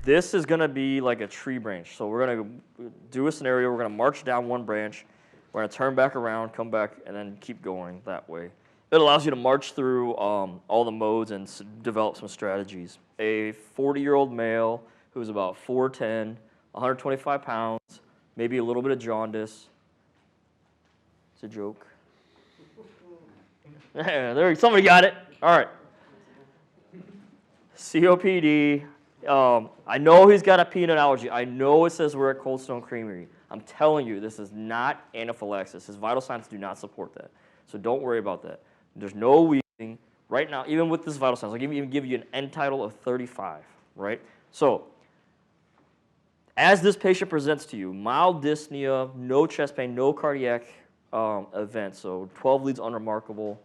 this is going to be like a tree branch. So we're going to do a scenario. We're going to march down one branch. We're going to turn back around, come back, and then keep going that way. It allows you to march through all the modes and develop some strategies. A 40-year-old male who's about 4'10", 125 pounds, maybe a little bit of jaundice. It's a joke. There, somebody got it. All right. COPD. I know he's got a peanut allergy. I know it says we're at Cold Stone Creamery. I'm telling you, this is not anaphylaxis. His vital signs do not support that. So don't worry about that. There's no wheezing. Right now, even with this vital signs, I'll even give you an end title of 35, right? So as this patient presents to you, mild dyspnea, no chest pain, no cardiac event, so 12 leads unremarkable,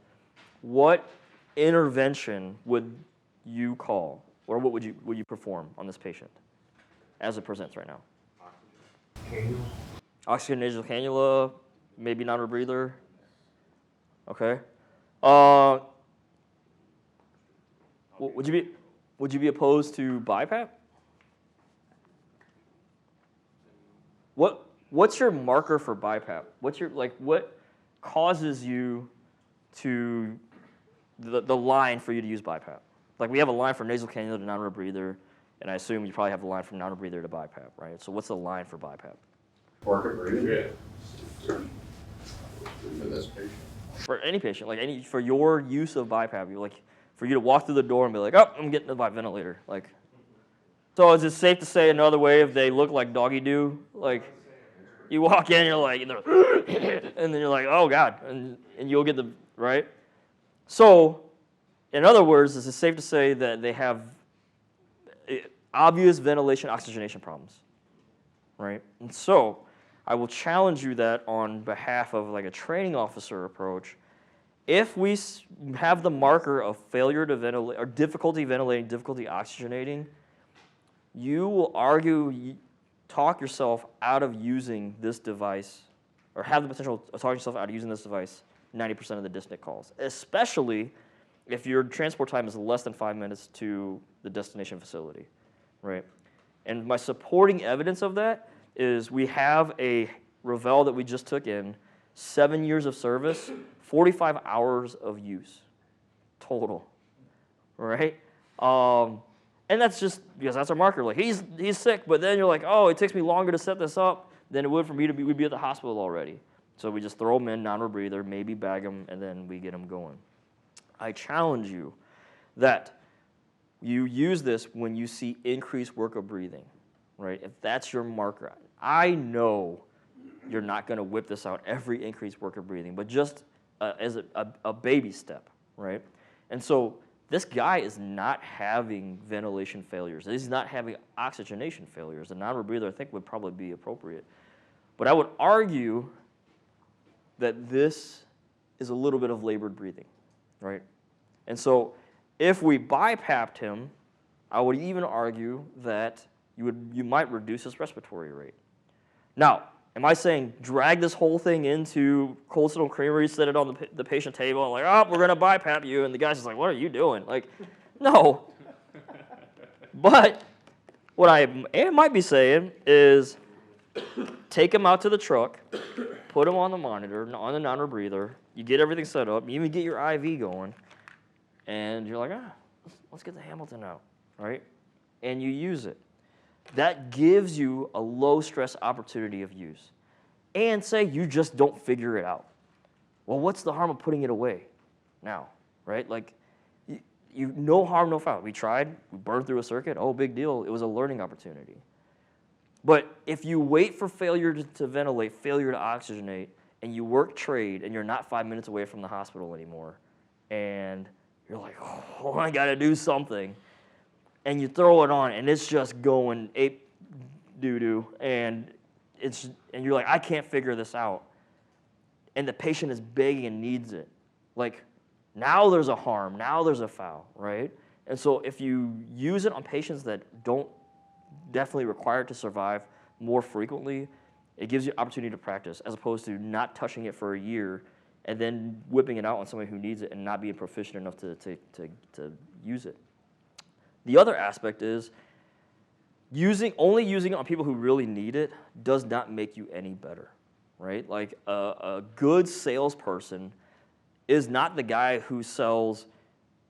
what intervention would you call, or what would you perform on this patient as it presents right now? Cannula. Oxygen nasal cannula, maybe non-rebreather. Okay. Would you be opposed to BiPAP? What's your marker for BiPAP? What causes you to the line for you to use BiPAP? Like we have a line from nasal cannula to non-rebreather, and I assume you probably have the line from non-rebreather to BiPAP, right? So what's the line for BiPAP? Work of breathing. Yeah. For this patient. For any patient, for your use of BiPAP, for you to walk through the door and be like, oh, I'm getting the ventilator. So is it safe to say another way if they look like doggy do? Like, you walk in, you're like, and then you're like, oh God, and you'll get the, right? So, in other words, is it safe to say that they have obvious ventilation oxygenation problems, right? And so, I will challenge you that on behalf of like a training officer approach, if we have the marker of failure to ventilate, or difficulty ventilating, difficulty oxygenating, you will talk yourself out of using this device, or have the potential of talking yourself out of using this device 90% of the dyspneic calls, especially if your transport time is less than 5 minutes to the destination facility, right? And my supporting evidence of that is we have a Ravel that we just took in, 7 years of service, 45 hours of use total, right? And that's just because that's our marker. Like he's sick, but then you're like, oh, it takes me longer to set this up than it would for me to be. We'd be at the hospital already. So we just throw them in, non-rebreather, maybe bag them, and then we get them going. I challenge you that you use this when you see increased work of breathing, right? If that's your marker, I know you're not going to whip this out every increased work of breathing, but just as a baby step, right? And so this guy is not having ventilation failures. He's not having oxygenation failures. A non-rebreather, I think, would probably be appropriate. But I would argue that this is a little bit of labored breathing, right? And so if we BiPAP'd him, I would even argue that you might reduce his respiratory rate. Now, am I saying drag this whole thing into Cold Stone Creamery, set it on the patient table, and like, oh, we're going to BiPAP you, and the guy's just like, what are you doing? Like, no. But what I might be saying is take him out to the truck, put him on the monitor, on the non-rebreather, you get everything set up, you even get your IV going, and you're like, let's get the Hamilton out, right? And you use it. That gives you a low-stress opportunity of use. And say you just don't figure it out. Well, what's the harm of putting it away now, right? Like, you no harm, no foul. We tried, we burned through a circuit, oh, big deal. It was a learning opportunity. But if you wait for failure to ventilate, failure to oxygenate, and you work trade, and you're not 5 minutes away from the hospital anymore, and you're like, oh, I got to do something, and you throw it on, and it's just going ape doo-doo, and you're like, I can't figure this out, and the patient is begging and needs it. Like, now there's a harm, now there's a foul, right? And so if you use it on patients that don't definitely require it to survive more frequently, it gives you opportunity to practice, as opposed to not touching it for a year and then whipping it out on somebody who needs it and not being proficient enough to use it. The other aspect is only using it on people who really need it does not make you any better, right? Like a good salesperson is not the guy who sells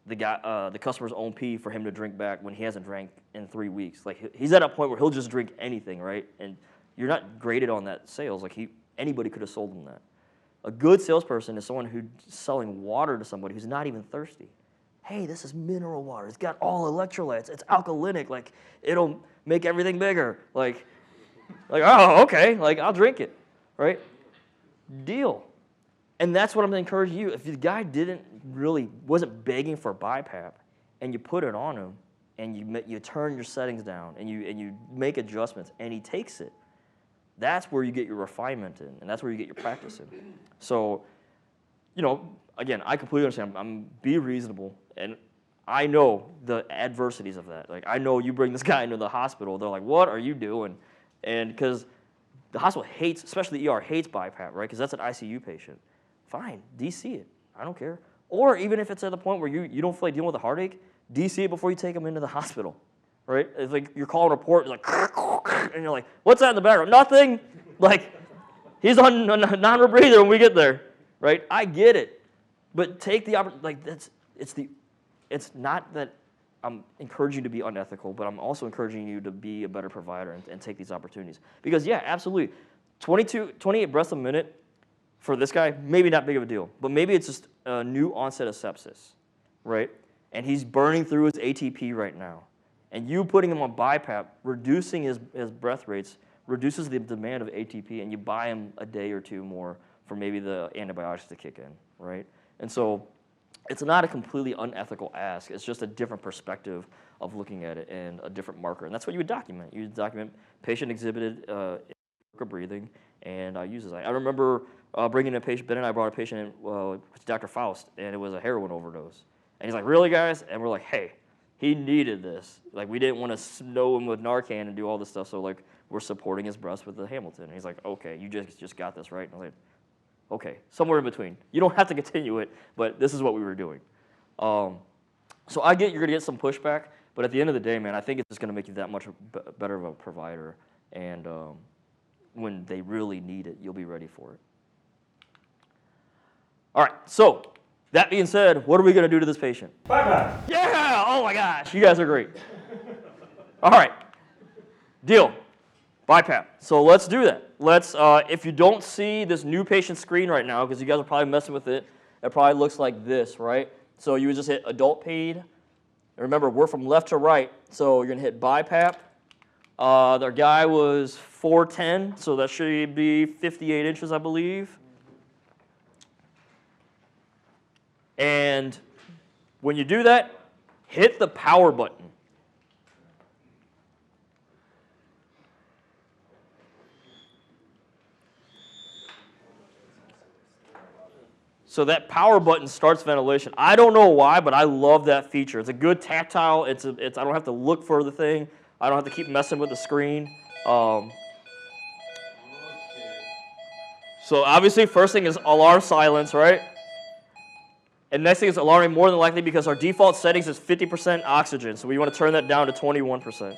the customer's own pee for him to drink back when he hasn't drank in 3 weeks. Like he's at a point where he'll just drink anything, right? And you're not graded on that sales. Like anybody could have sold him that. A good salesperson is someone who's selling water to somebody who's not even thirsty. Hey, this is mineral water. It's got all electrolytes. It's alkalinic. Like it'll make everything bigger. Like oh, okay. Like I'll drink it, right? Deal. And that's what I'm encouraging you. If the guy wasn't begging for BiPAP, and you put it on him, and you turn your settings down, and you make adjustments, and he takes it, that's where you get your refinement in, and that's where you get your practice in. So, again, I completely understand. Be reasonable, and I know the adversities of that. Like I know you bring this guy into the hospital, they're like, "What are you doing?" And because the hospital hates, especially the ER, hates BiPAP, right? Because that's an ICU patient. Fine, DC it. I don't care. Or even if it's at the point where you don't feel like dealing with a heartache, DC it before you take him into the hospital, right? It's like you're calling a report, it's like, and you're like, what's that in the background? Nothing. Like, he's on non-rebreather when we get there, right? I get it. But take the opportunity, it's not that I'm encouraging you to be unethical, but I'm also encouraging you to be a better provider and take these opportunities. Because yeah, absolutely, 28 breaths a minute, for this guy, maybe not big of a deal, but maybe it's just a new onset of sepsis, right? And he's burning through his ATP right now. And you putting him on BiPAP, reducing his breath rates, reduces the demand of ATP, and you buy him a day or two more for maybe the antibiotics to kick in, right? And so it's not a completely unethical ask. It's just a different perspective of looking at it and a different marker. And that's what you would document. You would document patient exhibited breathing, and uses that. I remember bringing in a patient, Ben and I brought a patient in with Dr. Faust, and it was a heroin overdose. And he's like, really, guys? And we're like, hey, he needed this. Like, we didn't want to snow him with Narcan and do all this stuff, so, like, we're supporting his breaths with the Hamilton. And he's like, okay, you just got this, right? And I was like, okay, somewhere in between. You don't have to continue it, but this is what we were doing. So I get you're going to get some pushback, but at the end of the day, man, I think it's just going to make you that much better of a provider. And when they really need it, you'll be ready for it. All right, so that being said, what are we going to do to this patient? BiPAP. Yeah! Oh my gosh, you guys are great. All right, deal. BiPAP. So let's do that. Let's. If you don't see this new patient screen right now, because you guys are probably messing with it, it probably looks like this, right? So you would just hit adult paid. Remember, we're from left to right, so you're going to hit BiPAP. Their guy was 4'10", so that should be 58 inches, I believe. And when you do that, hit the power button. So that power button starts ventilation. I don't know why, but I love that feature. It's a good tactile. I don't have to look for the thing. I don't have to keep messing with the screen. So obviously, first thing is alarm silence, right? And next thing is alarming more than likely because our default settings is 50% oxygen. So we want to turn that down to 21%.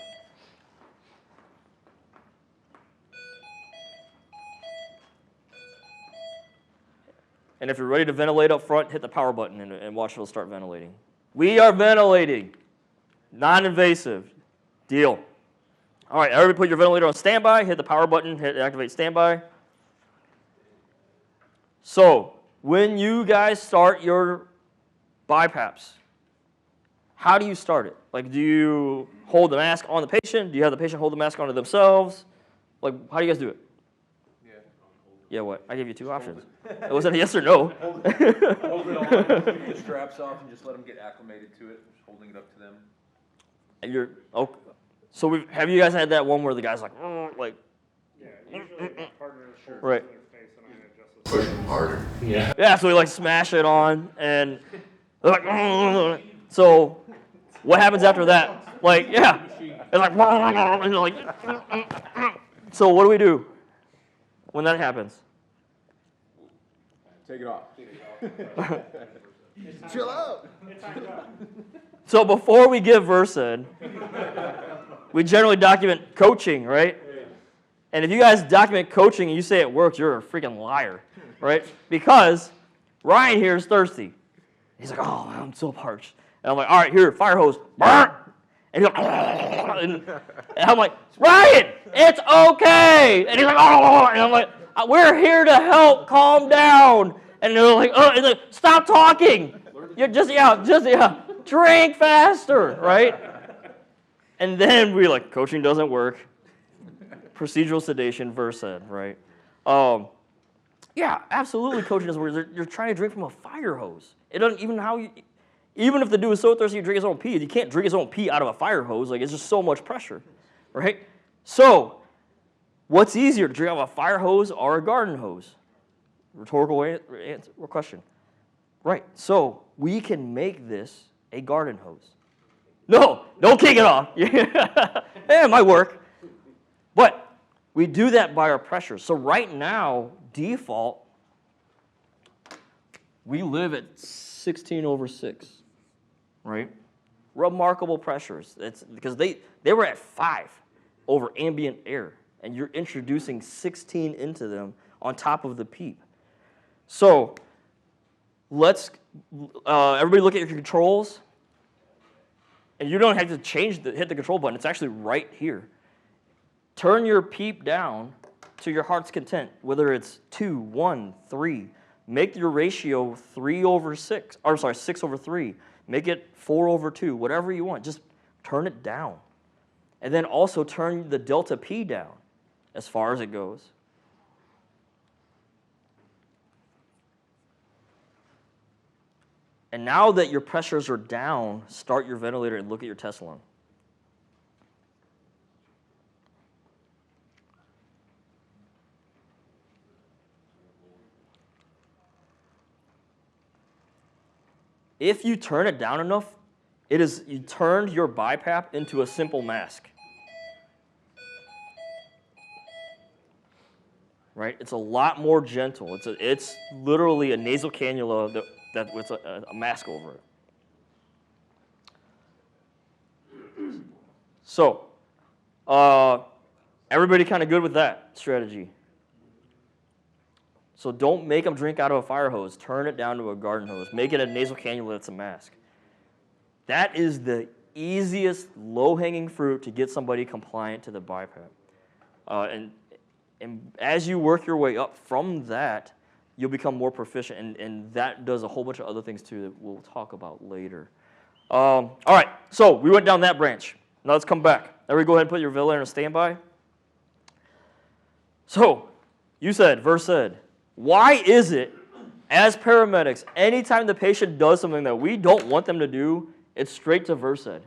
And if you're ready to ventilate up front, hit the power button and watch it'll start ventilating. We are ventilating. Non-invasive. Deal. All right, everybody put your ventilator on standby, hit the power button, hit activate standby. So, when you guys start your BiPAPs, how do you start it? Like, do you hold the mask on the patient? Do you have the patient hold the mask onto themselves? Like, how do you guys do it? Yeah, what? I gave you two options. Was it a yes or no? Hold it on, keep the straps off, and just let them get acclimated to it. Just holding it up to them. And you're okay. So have you guys had that one where the guy's like? Yeah, usually partner shirt right. in their face and I adjust Push them harder. Yeah. Yeah, so we like smash it on, and they're like. So what happens after that? Like, yeah, it's like, and you're like. So what do we do when that happens? Take it off. Chill out. So before we give Versed, we generally document coaching, right? And if you guys document coaching and you say it works, you're a freaking liar, right? Because Ryan here is thirsty. He's like, oh, I'm so parched. And I'm like, all right, here, fire hose. Burn! And he's like, and I'm like, Ryan, it's okay. And he's like, oh, and I'm like, we're here to help, calm down. And they're like, oh, and like, stop talking. You're just drink faster, right? And then we're like, coaching doesn't work. Procedural sedation, Versed, right? Yeah, absolutely, coaching doesn't work. You're trying to drink from a fire hose. It doesn't even even if the dude is so thirsty, you drink his own pee. You can't drink his own pee out of a fire hose. Like, it's just so much pressure, right? So, what's easier, to drink out of a fire hose or a garden hose? Rhetorical answer or question. Right. So, we can make this a garden hose. No, don't kick it off. It might work. But we do that by our pressure. So right now, default, we live at 16/6, right? Remarkable pressures. It's because they were at 5 over ambient air, and you're introducing 16 into them on top of the PEEP. So let's everybody look at your controls, and you don't have to hit the control button. It's actually right here. Turn your PEEP down to your heart's content, whether it's 2, 1, 3. Make your ratio 6/3. Make it 4/2, whatever you want. Just turn it down. And then also turn the delta P down as far as it goes. And now that your pressures are down, start your ventilator and look at your test lung. If you turn it down enough, you turned your BiPAP into a simple mask. Right? It's a lot more gentle. It's literally a nasal cannula that with a mask over it. So, everybody kind of good with that strategy? So don't make them drink out of a fire hose. Turn it down to a garden hose. Make it a nasal cannula that's a mask. That is the easiest low-hanging fruit to get somebody compliant to the BiPAP. And as you work your way up from that, you'll become more proficient. And that does a whole bunch of other things too that we'll talk about later. All right, so we went down that branch. Now let's come back. Everybody go ahead and put your ventilator in a standby. So you said, Versed. Why is it, as paramedics, anytime the patient does something that we don't want them to do, it's straight to Versed?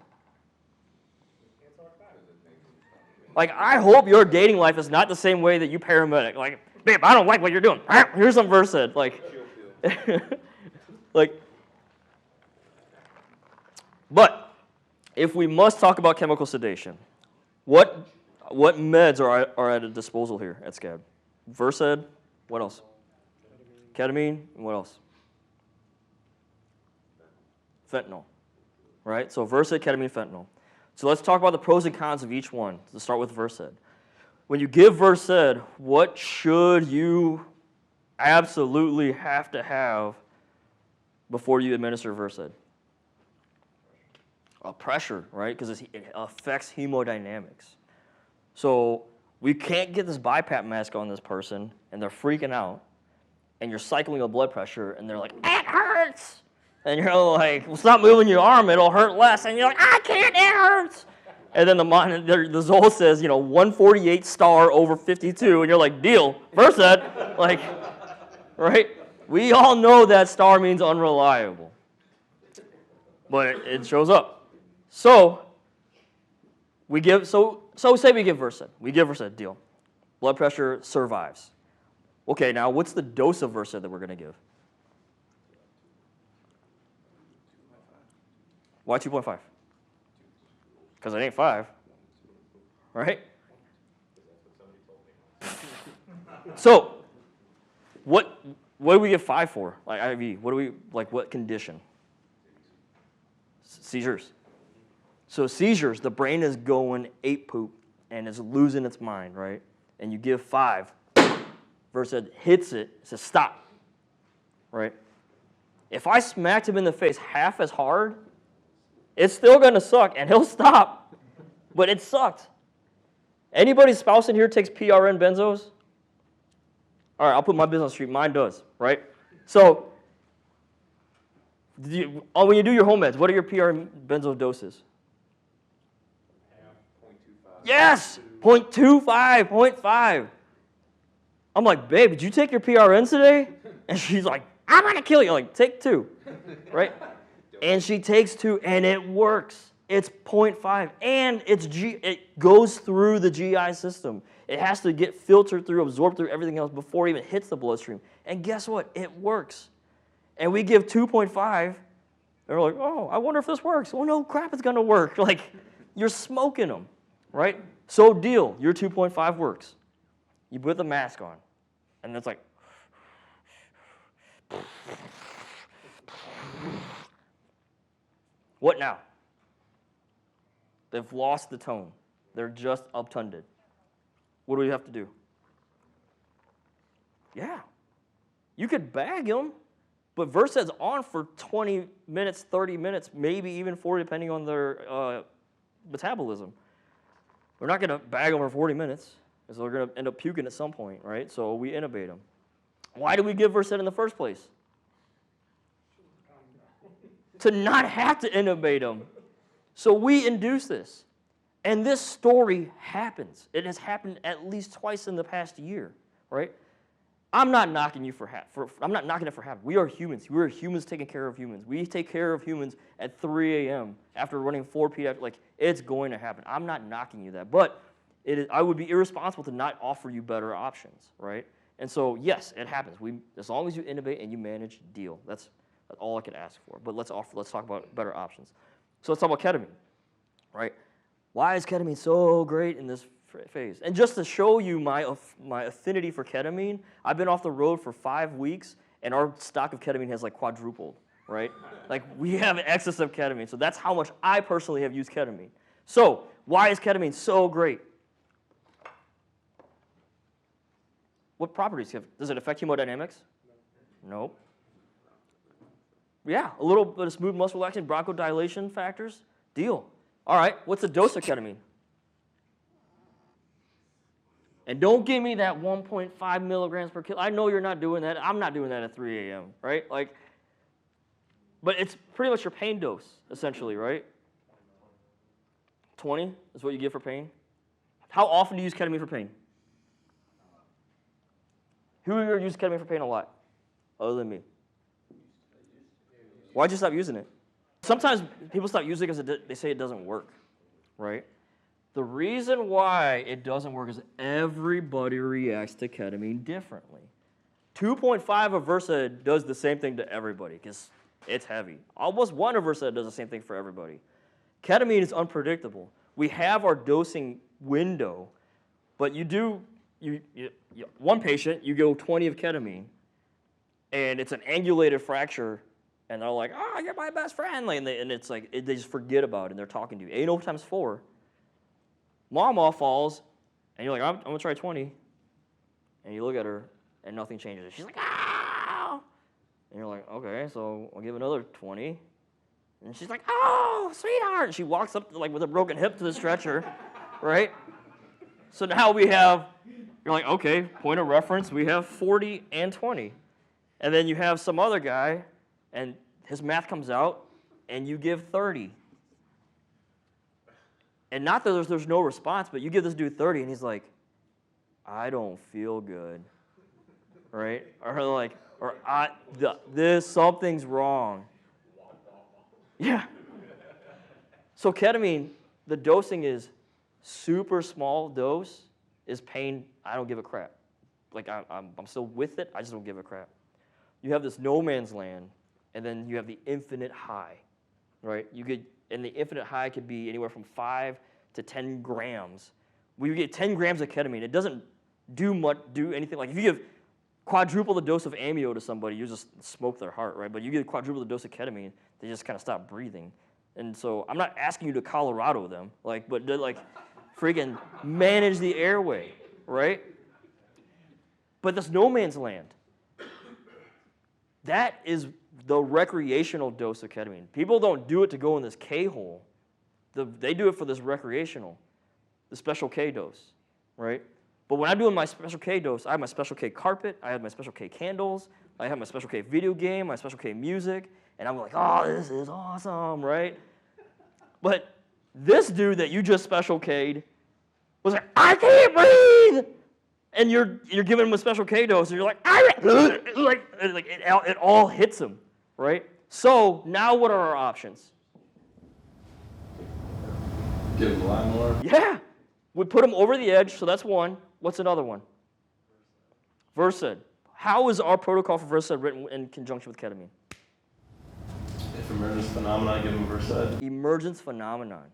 Like, I hope your dating life is not the same way that you paramedic. Like, babe, I don't like what you're doing. Here's some Versed. Like, but if we must talk about chemical sedation, what meds are at a disposal here at SCCAD? Versed, what else? Ketamine, and what else? Fentanyl, right? So Versed, ketamine, fentanyl. So let's talk about the pros and cons of each one. Let's start with Versed. When you give Versed, what should you absolutely have to have before you administer Versed? Pressure, right? Because it affects hemodynamics. So we can't get this BiPAP mask on this person, and they're freaking out. And you're cycling a blood pressure, and they're like, it hurts! And you're like, well, stop moving your arm, it'll hurt less. And you're like, I can't, it hurts! And then the Zoll says, 148 star over 52, and you're like, deal, Versed, like, right? We all know that star means unreliable. But it shows up. So, say we give Versed. We give Versed, deal. Blood pressure survives. Okay, now what's the dose of Versed that we're going to give? Why 2.5? Because it ain't 5, right? So, what do we give 5 for? Like IV, what condition? Seizures. So seizures, the brain is going ape poop and is losing its mind, right? And you give 5, Versed hits it, says stop, right? If I smacked him in the face half as hard, it's still going to suck, and he'll stop, but it sucked. Anybody's spouse in here takes PRN benzos? All right, I'll put my business on the street. Mine does, right? So when you do your home meds, what are your PRN benzo doses? Half, 0.25. Yes, 0.25, 0.5. I'm like, babe, did you take your PRNs today? And she's like, I'm going to kill you. I'm like, take 2, right? And she takes 2, and it works. It's 0.5, and it goes through the GI system. It has to get filtered through, absorbed through everything else before it even hits the bloodstream. And guess what? It works. And we give 2.5, they're like, oh, I wonder if this works. Oh, no, crap, it's going to work. Like, you're smoking them, right? So deal, your 2.5 works. You put the mask on, and it's like, what now? They've lost the tone. They're just obtunded. What do we have to do? Yeah. You could bag them, but Versed's on for 20 minutes, 30 minutes, maybe even 40, depending on their metabolism. We're not going to bag them for 40 minutes, because they're going to end up puking at some point, right? So we intubate them. Why do we give Versed in the first place? To not have to intubate them. So we induce this. And this story happens. It has happened at least twice in the past year, right? I'm not knocking you I'm not knocking it for half. We are humans. We are humans taking care of humans. We take care of humans at 3 a.m. after running 4 pediatric. Like, it's going to happen. I'm not knocking you that. But I would be irresponsible to not offer you better options, right? And so, yes, it happens. As long as you innovate and you manage, deal. That's all I can ask for. But let's talk about better options. So let's talk about ketamine, right? Why is ketamine so great in this phase? And just to show you my affinity for ketamine, I've been off the road for 5 weeks, and our stock of ketamine has like quadrupled, right? Like, we have an excess of ketamine. So that's how much I personally have used ketamine. So why is ketamine so great? What properties does it affect hemodynamics? Nope. Yeah, a little bit of smooth muscle relaxation, bronchodilation factors. Deal. All right, what's the dose of ketamine? And don't give me that 1.5 milligrams per kilo. I know you're not doing that. I'm not doing that at 3 a.m., right? Like, but it's pretty much your pain dose, essentially, right? 20 is what you give for pain. How often do you use ketamine for pain? Who here uses ketamine for pain a lot, other than me? Why'd you stop using it? Sometimes people stop using it because they say it doesn't work, right? The reason why it doesn't work is everybody reacts to ketamine differently. 2.5 of Versed does the same thing to everybody because it's heavy. Almost 1 of Versed does the same thing for everybody. Ketamine is unpredictable. We have our dosing window, but one patient, you go 20 of ketamine, and it's an angulated fracture, and they're like, oh, you're my best friend. And it's like, they just forget about it, and they're talking to you. 8 over times 4. Mama falls, and you're like, I'm going to try 20. And you look at her, and nothing changes. She's like, oh! And you're like, okay, so I'll give another 20. And she's like, oh, sweetheart. And she walks up like with a broken hip to the stretcher, right? So now you're like, okay, point of reference, we have 40 and 20. And then you have some other guy, and his math comes out, and you give 30. And not that there's no response, but you give this dude 30, and he's like, I don't feel good, right? Something's wrong. Yeah. So ketamine, the dosing is super small dose, is pain, I don't give a crap. Like, I'm still with it, I just don't give a crap. You have this no man's land, and then you have the infinite high, right? And the infinite high could be anywhere from 5 to 10 grams. When you get 10 grams of ketamine, it doesn't do anything. Like, if you give quadruple the dose of amio to somebody, you just smoke their heart, right? But you give quadruple the dose of ketamine, they just kind of stop breathing. And so I'm not asking you to Colorado them, but to freaking manage the airway, right? But this no man's land, that is the recreational dose of ketamine. People don't do it to go in this K-hole. They do it for this recreational, the special K dose, right? But when I'm doing my special K dose, I have my special K carpet, I have my special K candles, I have my special K video game, my special K music, and I'm like, oh, this is awesome, right? But this dude that you just special K'd was like, I can't breathe! And you're giving him a special K dose, and you're like, it all hits him, right? So now what are our options? Give him a lot more. Yeah, we put him over the edge, so that's one. What's another one? Versed. How is our protocol for Versed written in conjunction with ketamine? If emergence phenomenon, give him Versed. Emergence phenomenon.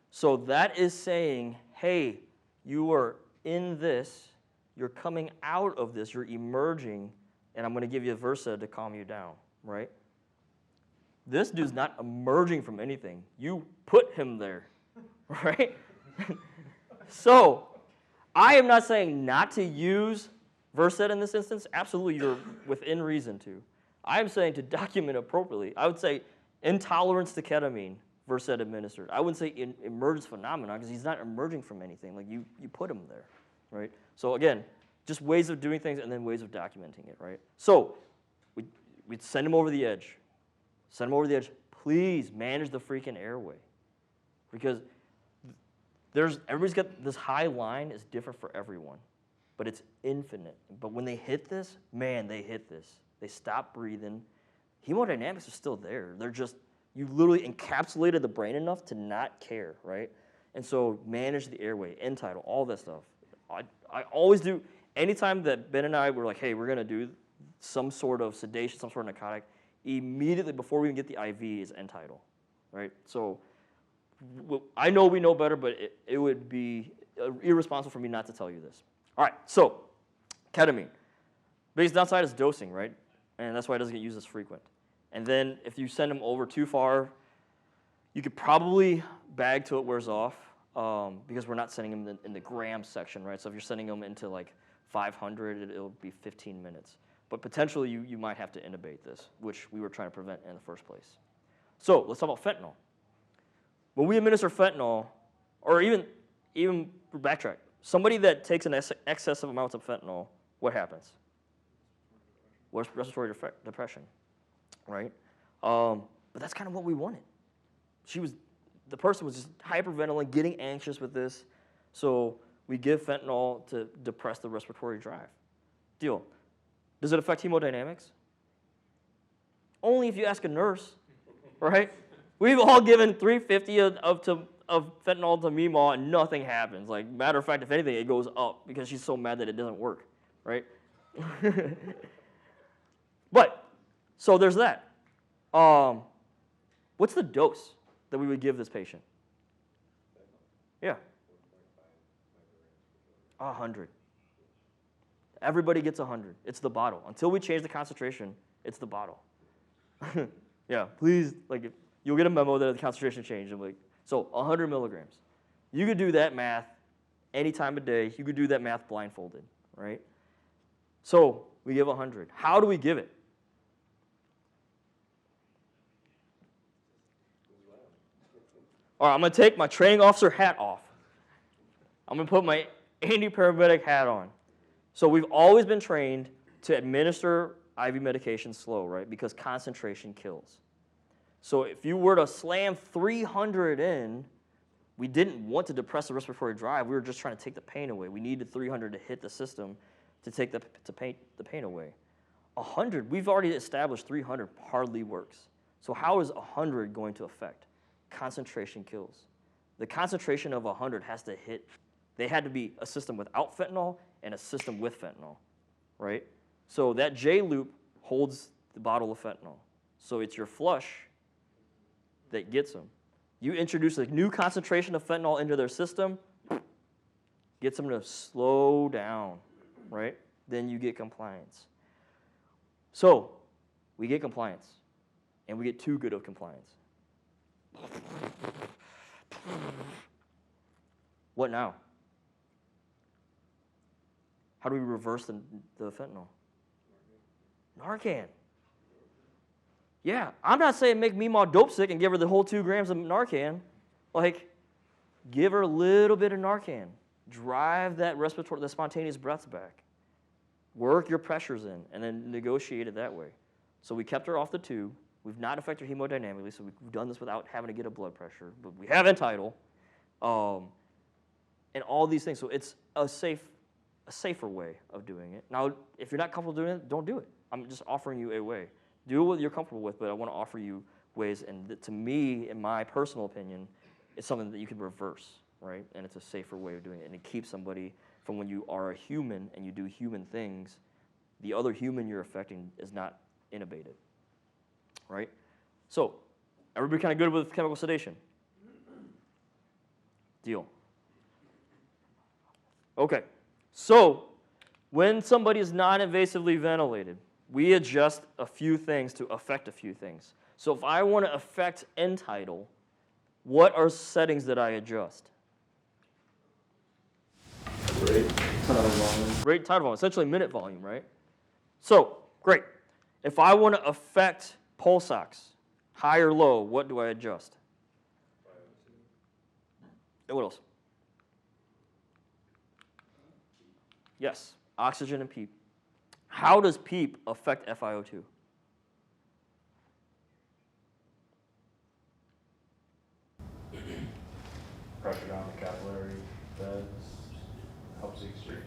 So that is saying, hey, you are in this, you're coming out of this, you're emerging, and I'm going to give you a Versed to calm you down, right? This dude's not emerging from anything. You put him there, right? So I am not saying not to use Versed in this instance. Absolutely, you're within reason to. I am saying to document appropriately. I would say intolerance to ketamine, Versed administered. I wouldn't say emergence phenomenon because he's not emerging from anything. Like you put him there, right? So again, just ways of doing things and then ways of documenting it, right? So we'd send him over the edge. Send him over the edge. Please manage the freaking airway because everybody's got this high line is different for everyone, but it's infinite. But when they hit this, man, they hit this. They stop breathing. Hemodynamics are still there. They're just, you literally encapsulated the brain enough to not care, right? And so manage the airway, end tidal, all that stuff. I always do, anytime that Ben and I were like, hey, we're going to do some sort of sedation, some sort of narcotic, immediately before we even get the IV is end tidal, right? So I know we know better, but it would be irresponsible for me not to tell you this. All right, so ketamine. Biggest downside is dosing, right? And that's why it doesn't get used as frequent. And then if you send them over too far, you could probably bag till it wears off because we're not sending them in the gram section, right? So if you're sending them into like 500, it'll be 15 minutes. But potentially you might have to intubate this, which we were trying to prevent in the first place. So let's talk about fentanyl. When we administer fentanyl, or even backtrack, somebody that takes an excessive amounts of fentanyl, what happens? What's respiratory depression, right? But that's kind of what we wanted. The person was just hyperventilating, getting anxious with this, so we give fentanyl to depress the respiratory drive. Deal. Does it affect hemodynamics? Only if you ask a nurse, right? We've all given 350 of fentanyl to Meemaw and nothing happens. Like, matter of fact, if anything, it goes up because she's so mad that it doesn't work, right? But, so there's that. What's the dose that we would give this patient? Yeah. 100. Everybody gets 100. It's the bottle. Until we change the concentration, it's the bottle. Yeah, please, like, you'll get a memo that the concentration changed. So 100 milligrams. You could do that math any time of day. You could do that math blindfolded, right? So we give 100. How do we give it? All right, I'm going to take my training officer hat off. I'm going to put my anti-paramedic hat on. So we've always been trained to administer IV medication slow, right? Because concentration kills. So if you were to slam 300 in, we didn't want to depress the respiratory drive. We were just trying to take the pain away. We needed 300 to hit the system to take the pain away. 100, we've already established 300 hardly works. So how is 100 going to affect? Concentration kills. The concentration of 100 has to hit. They had to be a system without fentanyl and a system with fentanyl, right? So that J loop holds the bottle of fentanyl. So it's your flush that gets them. You introduce a new concentration of fentanyl into their system, gets them to slow down, right? Then you get compliance. So we get compliance, and we get too good of compliance. What now? How do we reverse the fentanyl? Narcan. Yeah, I'm not saying make Meemaw dope sick and give her the whole 2 grams of Narcan. Like, give her a little bit of Narcan. Drive that respiratory, the spontaneous breaths back. Work your pressures in, and then negotiate it that way. So we kept her off the tube. We've not affected her hemodynamically, so we've done this without having to get a blood pressure. But we have entitle, and all these things. So it's a safer way of doing it. Now, if you're not comfortable doing it, don't do it. I'm just offering you a way. Do what you're comfortable with, but I want to offer you ways. And to me, in my personal opinion, it's something that you can reverse, right? And it's a safer way of doing it. And it keeps somebody from, when you are a human and you do human things, the other human you're affecting is not intubated, right? So, everybody kind of good with chemical sedation? Deal. Okay. So, when somebody is non-invasively ventilated, we adjust a few things to affect a few things. So if I want to affect end tidal, what are settings that I adjust? Rate, tidal volume. Rate, tidal volume, essentially minute volume, right? So, great. If I want to affect pulse ox, high or low, what do I adjust? And what else? Yes, oxygen and PEEP. How does PEEP affect FiO2? Pressure down the capillary beds, helps the exchange.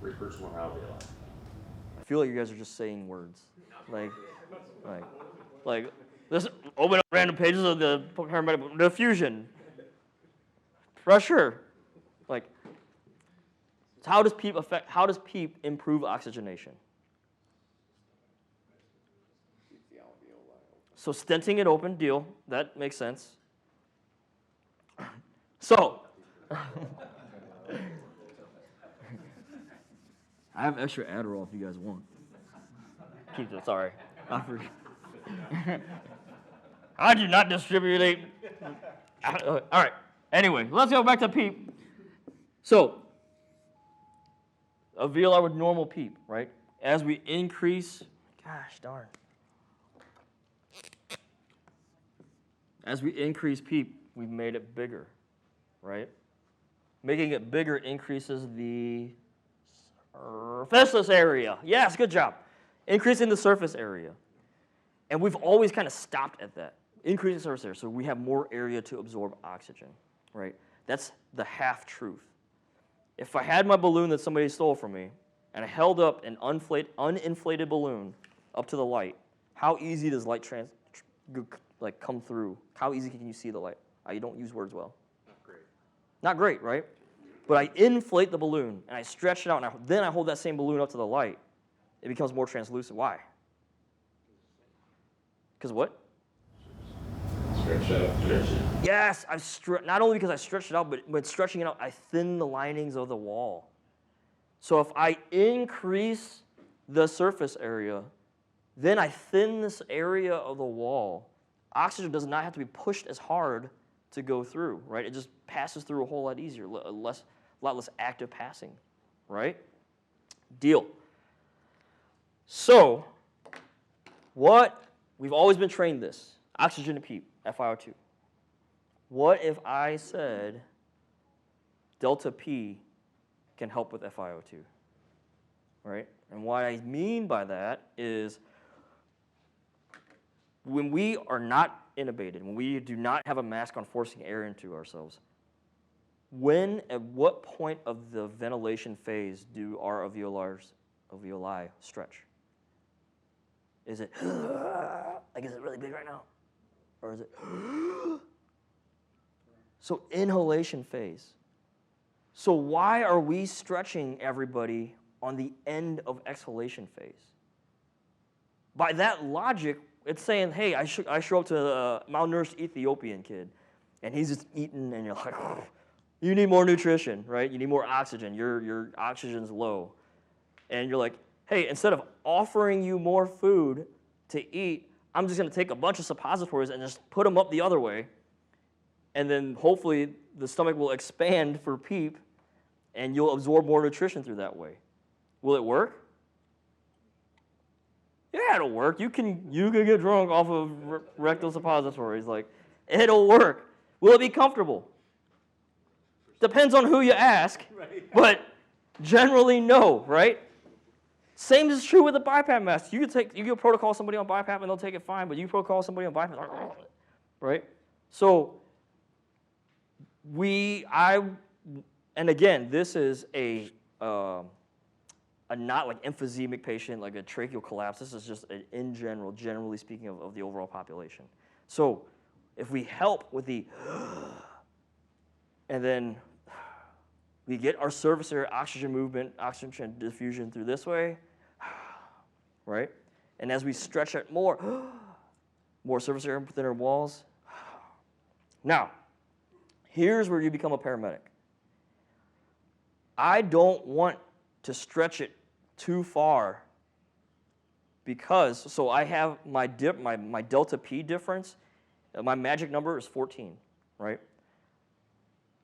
Recruits more alveoli. I feel like you guys are just saying words. Like, this, open up random pages of the paramedic diffusion. Pressure. Like, how does PEEP improve oxygenation? So stenting it open, deal. That makes sense. So, I have extra Adderall if you guys want. Keep it, sorry. I do not distribute all right. Anyway, let's go back to PEEP. So, a VLR with normal PEEP, right? As we increase, gosh darn. As we increase PEEP, we've made it bigger, right? Making it bigger increases the surface area. Yes, good job. Increasing the surface area. And we've always kind of stopped at that. Increasing surface area, so we have more area to absorb oxygen, right? That's the half-truth. If I had my balloon that somebody stole from me, and I held up an uninflated balloon up to the light, how easy does light come through? How easy can you see the light? You don't use words well. Not great. Not great, right? But I inflate the balloon, and I stretch it out, and then I hold that same balloon up to the light. It becomes more translucent. Why? Because what? Stretch out, stretch it. Yes, not only because I stretched it out, but when stretching it out, I thin the linings of the wall. So if I increase the surface area, then I thin this area of the wall. Oxygen does not have to be pushed as hard to go through, right? It just passes through a whole lot easier, a lot less active passing, right? Deal. So, we've always been trained this, oxygen to PEEP, FiO2. What if I said delta P can help with FiO2, right? And what I mean by that is when we are not intubated, when we do not have a mask on forcing air into ourselves, at what point of the ventilation phase do our alveoli stretch? Is it, is it really big right now? Or is it, so inhalation phase. So why are we stretching everybody on the end of exhalation phase? By that logic, it's saying, hey, I show up to a malnourished Ethiopian kid, and he's just eating, and you're like, you need more nutrition, right? You need more oxygen. Your oxygen's low. And you're like, hey, instead of offering you more food to eat, I'm just going to take a bunch of suppositories and just put them up the other way, and then hopefully the stomach will expand for PEEP, and you'll absorb more nutrition through that way. Will it work? Yeah, it'll work. You can get drunk off of rectal suppositories. Like, it'll work. Will it be comfortable? Depends on who you ask, but generally no, right? Same is true with the BiPAP mask. You can protocol somebody on BiPAP and they'll take it fine, but you protocol somebody on BiPAP, right? So and again, this is a not like emphysemic patient, like a tracheal collapse. This is just in general, generally speaking, of the overall population. So if we help with the, and then we get our surface area oxygen movement, oxygen diffusion through this way, right? And as we stretch it more surface area within our walls. Now, here's where you become a paramedic. I don't want to stretch it too far because, so I have my delta P difference, my magic number is 14, right?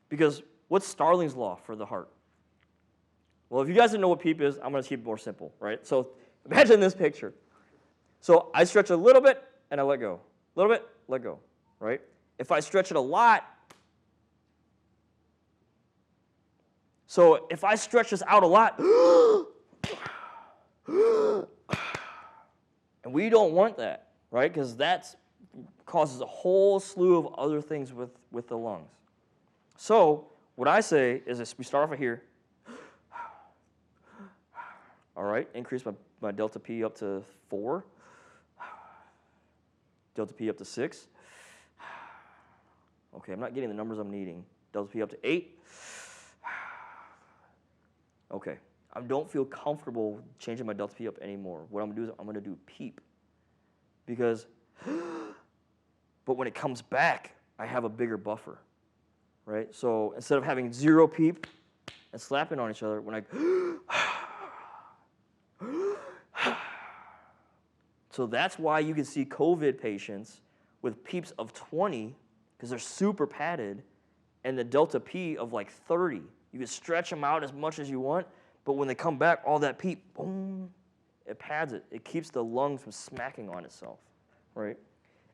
Because what's Starling's law for the heart? Well, if you guys didn't know what PEEP is, I'm going to keep it more simple, right? So imagine this picture. So I stretch a little bit and I let go. A little bit, let go, right? If I stretch it a lot, so if I stretch this out a lot, and we don't want that, right? Because that causes a whole slew of other things with the lungs. So what I say is this, we start off here. All right, increase my delta P up to 4. Delta P up to 6. Okay, I'm not getting the numbers I'm needing. Delta P up to 8. Okay, I don't feel comfortable changing my delta P up anymore. What I'm going to do is I'm going to do PEEP. Because, but when it comes back, I have a bigger buffer, right? So instead of having 0 PEEP and slapping on each other, when so that's why you can see COVID patients with PEEPs of 20 because they're super padded and the delta P of like 30. You can stretch them out as much as you want, but when they come back, all that PEEP, boom, it pads it. It keeps the lungs from smacking on itself, right?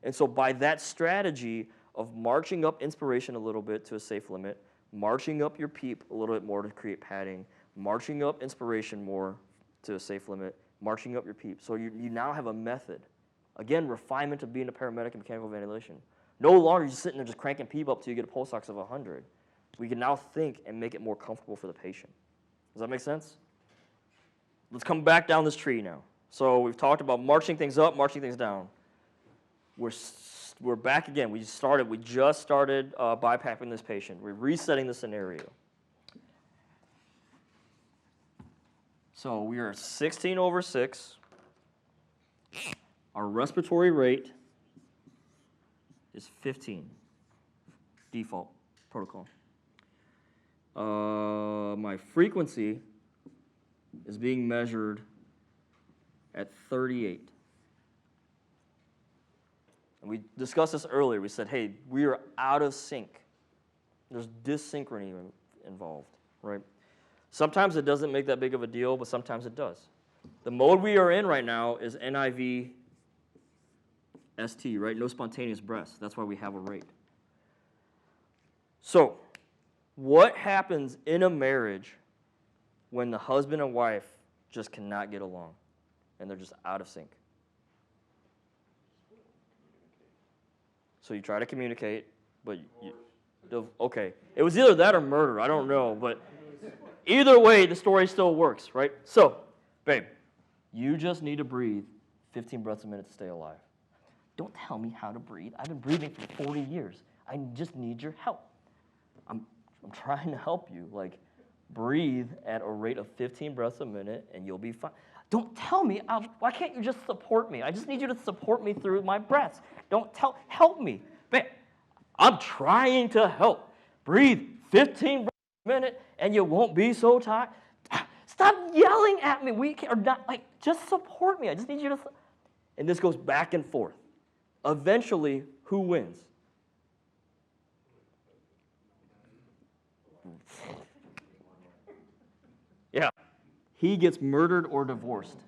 And so by that strategy of marching up inspiration a little bit to a safe limit, marching up your PEEP a little bit more to create padding, marching up inspiration more to a safe limit, marching up your PEEP. So you now have a method. Again, refinement of being a paramedic in mechanical ventilation. No longer just sitting there just cranking PEEP up till you get a pulse ox of 100. We can now think and make it more comfortable for the patient. Does that make sense? Let's come back down this tree now. So we've talked about marching things up, marching things down. We're back again. We just started BiPAPing this patient. We're resetting the scenario. So we are 16/6. Our respiratory rate is 15. Default protocol. My frequency is being measured at 38. And we discussed this earlier. We said, hey, we are out of sync. There's dyssynchrony involved, right? Sometimes it doesn't make that big of a deal, but sometimes it does. The mode we are in right now is NIV ST, right? No spontaneous breaths. That's why we have a rate. So, what happens in a marriage when the husband and wife just cannot get along and they're just out of sync? So you try to communicate, but okay. It was either that or murder. I don't know, but either way, the story still works, right? So, babe, you just need to breathe 15 breaths a minute to stay alive. Don't tell me how to breathe. I've been breathing for 40 years. I just need your help. I'm trying to help you. Like, breathe at a rate of 15 breaths a minute, and you'll be fine. Don't tell me. Why can't you just support me? I just need you to support me through my breaths. Help me. Man, I'm trying to help. Breathe 15 breaths a minute, and you won't be so tired. Stop yelling at me. We are not, like, just support me. I just need you to. And this goes back and forth. Eventually, who wins? Yeah. He gets murdered or divorced,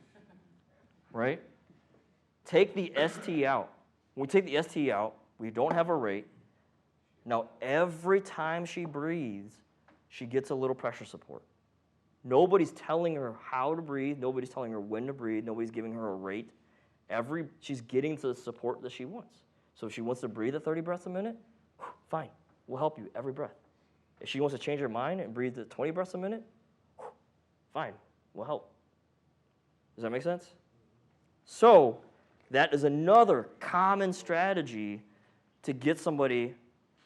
right? Take the ST out. When we take the ST out, we don't have a rate. Now, every time she breathes, she gets a little pressure support. Nobody's telling her how to breathe. Nobody's telling her when to breathe. Nobody's giving her a rate. She's getting the support that she wants. So if she wants to breathe at 30 breaths a minute, fine. We'll help you every breath. If she wants to change her mind and breathe at 20 breaths a minute, fine. We'll help. Does that make sense? So that is another common strategy to get somebody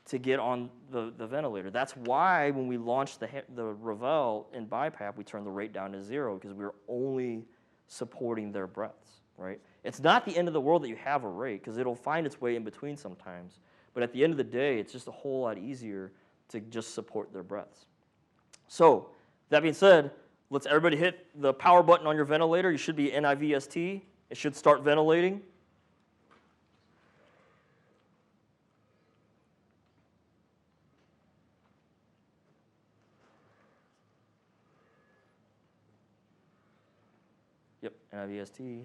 to get on the ventilator. That's why when we launched the Ravel in BiPAP, we turned the rate down to 0 because we were only supporting their breaths, right? It's not the end of the world that you have a rate because it'll find its way in between sometimes. But at the end of the day, it's just a whole lot easier to just support their breaths. So that being said, let's everybody hit the power button on your ventilator. You should be NIVST. It should start ventilating. Yep, NIVST.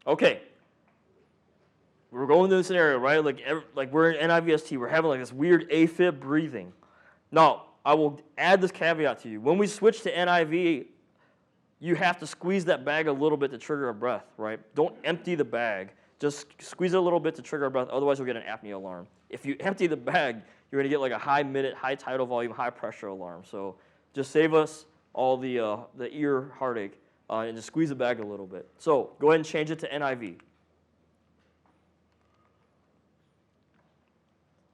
Okay. We're going to this scenario, right? Like we're in NIVST. We're having like this weird AFib breathing. Now, I will add this caveat to you. When we switch to NIV, you have to squeeze that bag a little bit to trigger a breath, right? Don't empty the bag. Just squeeze it a little bit to trigger a breath. Otherwise, you'll get an apnea alarm. If you empty the bag, you're going to get like a high minute, high tidal volume, high pressure alarm. So just save us all the ear heartache and just squeeze the bag a little bit. So go ahead and change it to NIV.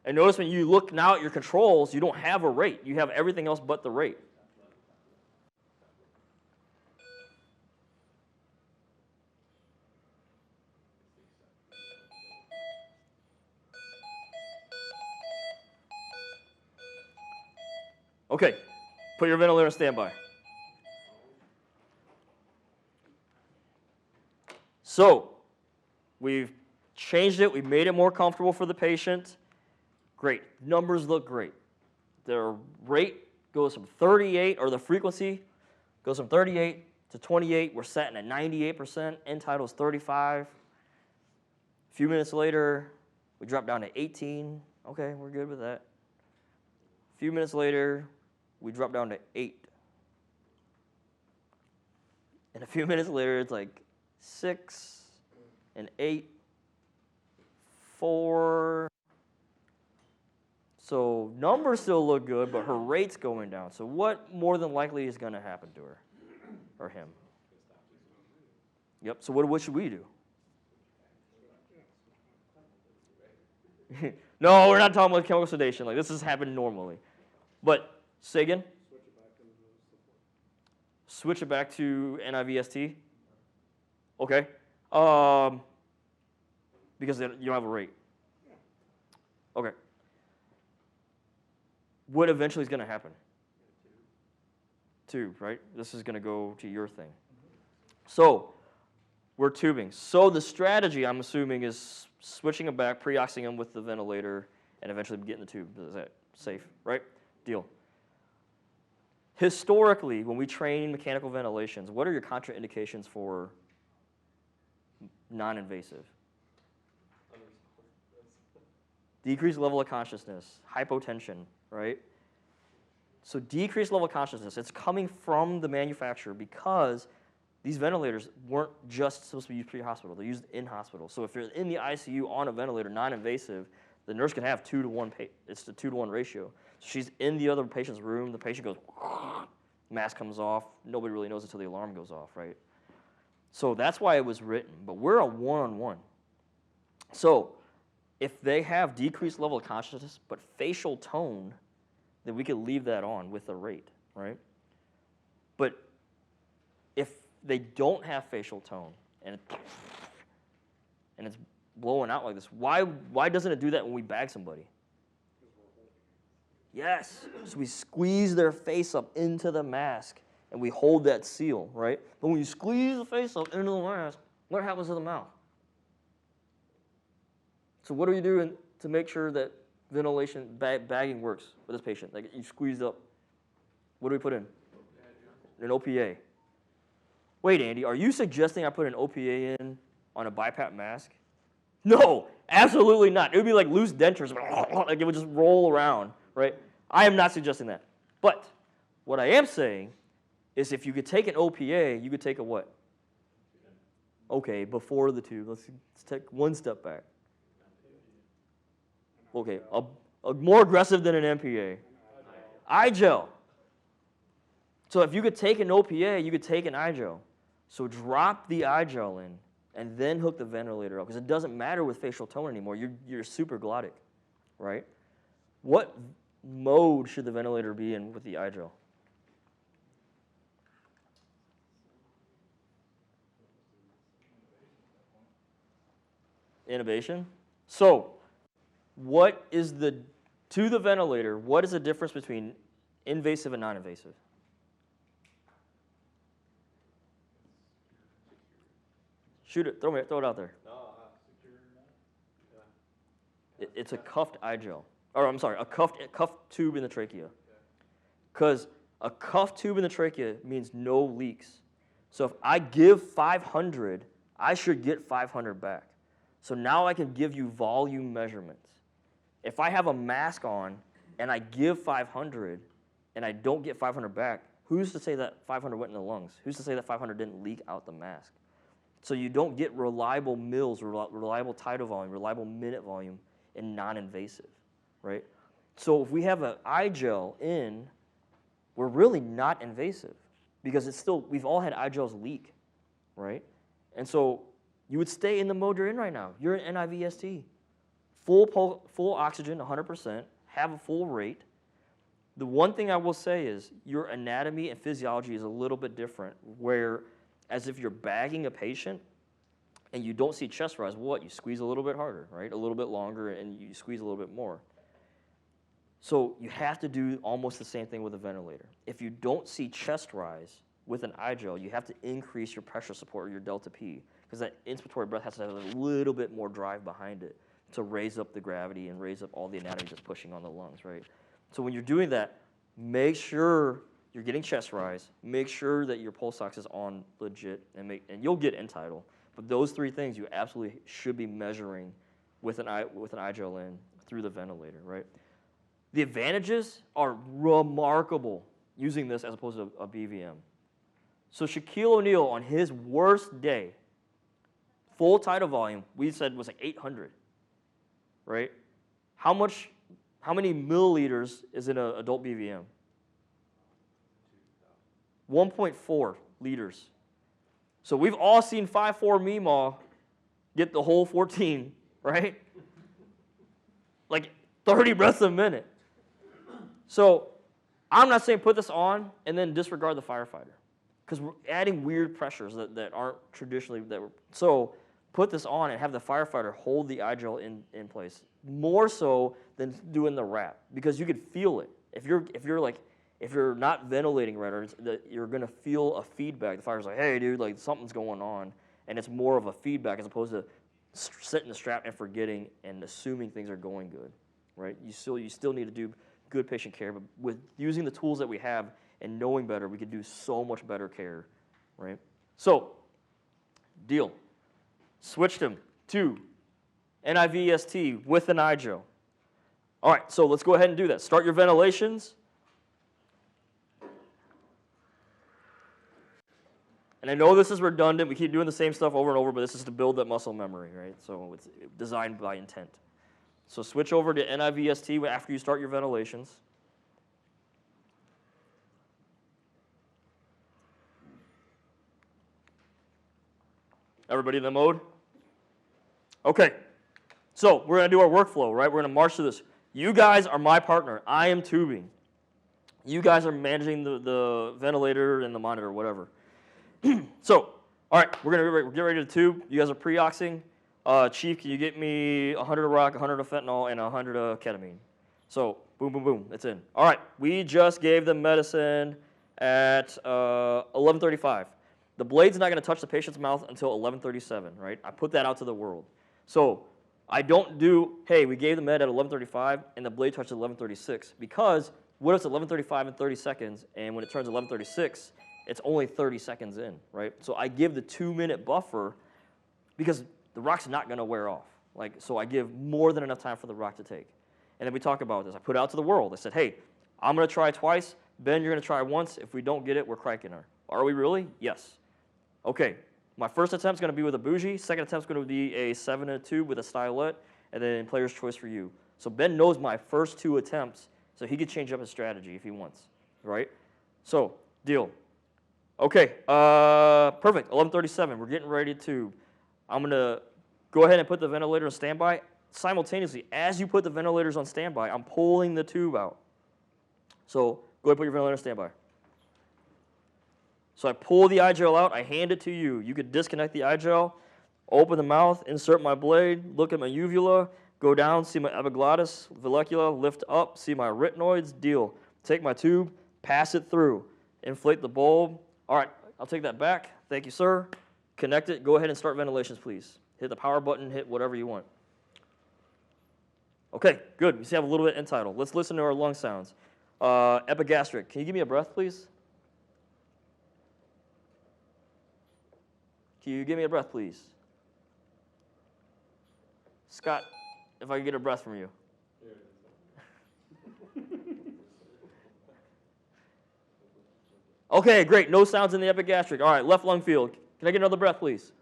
And notice when you look now at your controls, you don't have a rate. You have everything else but the rate. Okay, put your ventilator on standby. So, we've changed it. We've made it more comfortable for the patient. Great. Numbers look great. Their rate goes from 38, or the frequency goes from 38 to 28. We're setting at 98%. End tidal is 35. A few minutes later, we drop down to 18. Okay, we're good with that. A few minutes later, we drop down to 8. And a few minutes later, it's like 6 and 8, 4. So numbers still look good, but her rate's going down. So what more than likely is going to happen to her or him? Yep, so what should we do? No, we're not talking about chemical sedation. Like, this has happened normally. But, say again? Switch it back to NIVST? Okay. Because you don't have a rate. Okay. What eventually is going to happen? 2, right? This is going to go to your thing. So, we're tubing. So the strategy, I'm assuming, is switching them back, pre-oxying them with the ventilator, and eventually getting the tube. Is that safe, right? Deal. Historically, when we train mechanical ventilations, what are your contraindications for non-invasive? Decreased level of consciousness, hypotension, right? So decreased level of consciousness, it's coming from the manufacturer because these ventilators weren't just supposed to be used pre-hospital. They're used in hospital. So if you're in the ICU on a ventilator, non-invasive, the nurse can have 2 to 1. It's the 2 to 1 ratio. So she's in the other patient's room. The patient goes, mask comes off. Nobody really knows until the alarm goes off, right? So that's why it was written. But we're a one-on-one. So if they have decreased level of consciousness but facial tone, then we could leave that on with the rate, right? But if they don't have facial tone and it's blowing out like this, why doesn't it do that when we bag somebody? Yes. So we squeeze their face up into the mask and we hold that seal, right? But when you squeeze the face up into the mask, what happens to the mouth? So what are you doing to make sure that ventilation bagging works with this patient? Like you squeezed up. What do we put in? An OPA. Wait, Andy, are you suggesting I put an OPA in on a BiPAP mask? No, absolutely not. It would be like loose dentures. Like it would just roll around, right? I am not suggesting that. But what I am saying is if you could take an OPA, you could take a what? Okay, before the tube. Let's take one step back. Okay, a more aggressive than an MPA. iGel. So if you could take an OPA, you could take an iGel. So drop the iGel in and then hook the ventilator up because it doesn't matter with facial tone anymore. You're super glottic, right? What mode should the ventilator be in with the iGel? Intubation. So what is to the ventilator, what is the difference between invasive and non-invasive? Shoot it, throw it out there. It's a cuffed iGel. Or I'm sorry, a cuffed tube in the trachea. Because a cuffed tube in the trachea means no leaks. So if I give 500, I should get 500 back. So now I can give you volume measurements. If I have a mask on and I give 500 and I don't get 500 back, who's to say that 500 went in the lungs? Who's to say that 500 didn't leak out the mask? So you don't get reliable mils, reliable tidal volume, reliable minute volume in non-invasive, right? So if we have an iGel in, we're really not invasive because it's still, we've all had iGels leak, right? And so you would stay in the mode you're in right now. You're in NIVST. Full oxygen, 100%, have a full rate. The one thing I will say is your anatomy and physiology is a little bit different where as if you're bagging a patient and you don't see chest rise, what? You squeeze a little bit harder, right? A little bit longer and you squeeze a little bit more. So you have to do almost the same thing with a ventilator. If you don't see chest rise with an iGel, you have to increase your pressure support or your delta P because that inspiratory breath has to have a little bit more drive behind it to raise up the gravity and raise up all the anatomy that's pushing on the lungs, right? So when you're doing that, make sure you're getting chest rise, make sure that your pulse ox is on legit, and you'll get end tidal. But those three things you absolutely should be measuring with an iGel in through the ventilator, right? The advantages are remarkable using this as opposed to a BVM. So Shaquille O'Neal on his worst day, full tidal volume, we said was like 800, right? How many milliliters is in an adult BVM? 1.4 liters. So we've all seen 5.4 Meemaw get the whole 14, right? Like 30 breaths a minute. So I'm not saying put this on and then disregard the firefighter because we're adding weird pressures that aren't traditionally so put this on and have the firefighter hold the iGel in place more so than doing the wrap because you could feel it. If you're not ventilating right, or you're gonna feel a feedback. The fire's like, hey, dude, like something's going on, and it's more of a feedback as opposed to sitting the strap and forgetting and assuming things are going good, right? You still need to do good patient care, but with using the tools that we have and knowing better, we could do so much better care, right? So, deal. Switched him to NIVST with an iGel. All right, so let's go ahead and do that. Start your ventilations. And I know this is redundant. We keep doing the same stuff over and over, but this is to build that muscle memory, right? So it's designed by intent. So switch over to NIVST after you start your ventilations. Everybody in the mode? Okay. So we're going to do our workflow, right? We're going to march through this. You guys are my partner. I am tubing. You guys are managing the ventilator and the monitor, whatever. So, all right, we're going to get ready to tube. You guys are pre-oxing. Chief, can you get me 100 of rock, 100 of fentanyl, and 100 of ketamine? So, boom, boom, boom, it's in. All right, we just gave them medicine at 11:35. The blade's not going to touch the patient's mouth until 11:37, right? I put that out to the world. So, I don't do, hey, we gave the med at 11:35 and the blade touched at 11:36, because what if it's 11:35 and 30 seconds, and when it turns 11:36, it's only 30 seconds in, right? So I give the 2-minute buffer because the rock's not going to wear off. Like, so I give more than enough time for the rock to take. And then we talk about this. I put it out to the world. I said, hey, I'm going to try twice. Ben, you're going to try once. If we don't get it, we're cranking her. Are we really? Yes. Okay. My first attempt is going to be with a bougie. Second attempt is going to be a 7 and a tube with a stylet, and then player's choice for you. So Ben knows my first 2 attempts, so he could change up his strategy if he wants, right? So, deal. Okay, perfect, 11:37. We're getting ready to tube. I'm going to go ahead and put the ventilator on standby. Simultaneously, as you put the ventilators on standby, I'm pulling the tube out. So, go ahead and put your ventilator on standby. So I pull the eye gel out, I hand it to you. You could disconnect the eye gel, open the mouth, insert my blade, look at my uvula, go down, see my epiglottis, vallecula, lift up, see my arytenoids, deal. Take my tube, pass it through, inflate the bulb. All right, I'll take that back. Thank you, sir. Connect it. Go ahead and start ventilations, please. Hit the power button, hit whatever you want. Okay, good. We still have a little bit end tidal. Let's listen to our lung sounds. Epigastric. Can you give me a breath, please? Can you give me a breath, please? Scott, if I could get a breath from you. Okay, great. No sounds in the epigastric. All right, left lung field. Can I get another breath, please?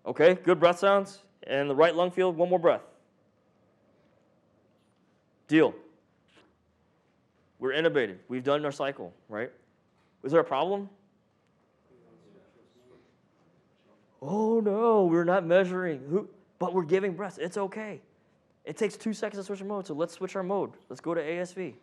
Okay, good breath sounds. And the right lung field, one more breath. Deal. We're intubated. We've done our cycle, right? Was there a problem? Oh no, we're not measuring. But we're giving breaths. It's okay. It takes 2 seconds to switch our mode, so let's switch our mode. Let's go to ASV.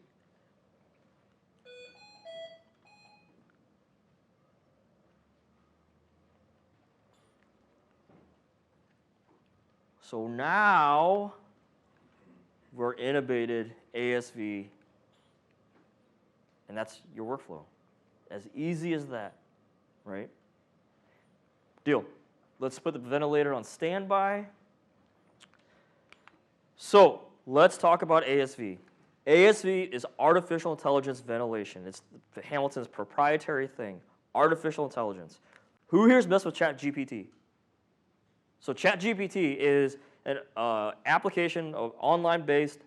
So now we're intubated ASV, and that's your workflow. As easy as that, right? Deal. Let's put the ventilator on standby. So let's talk about ASV. ASV is artificial intelligence ventilation. It's Hamilton's proprietary thing, artificial intelligence. Who here's messed with ChatGPT? So ChatGPT is an application of online-based.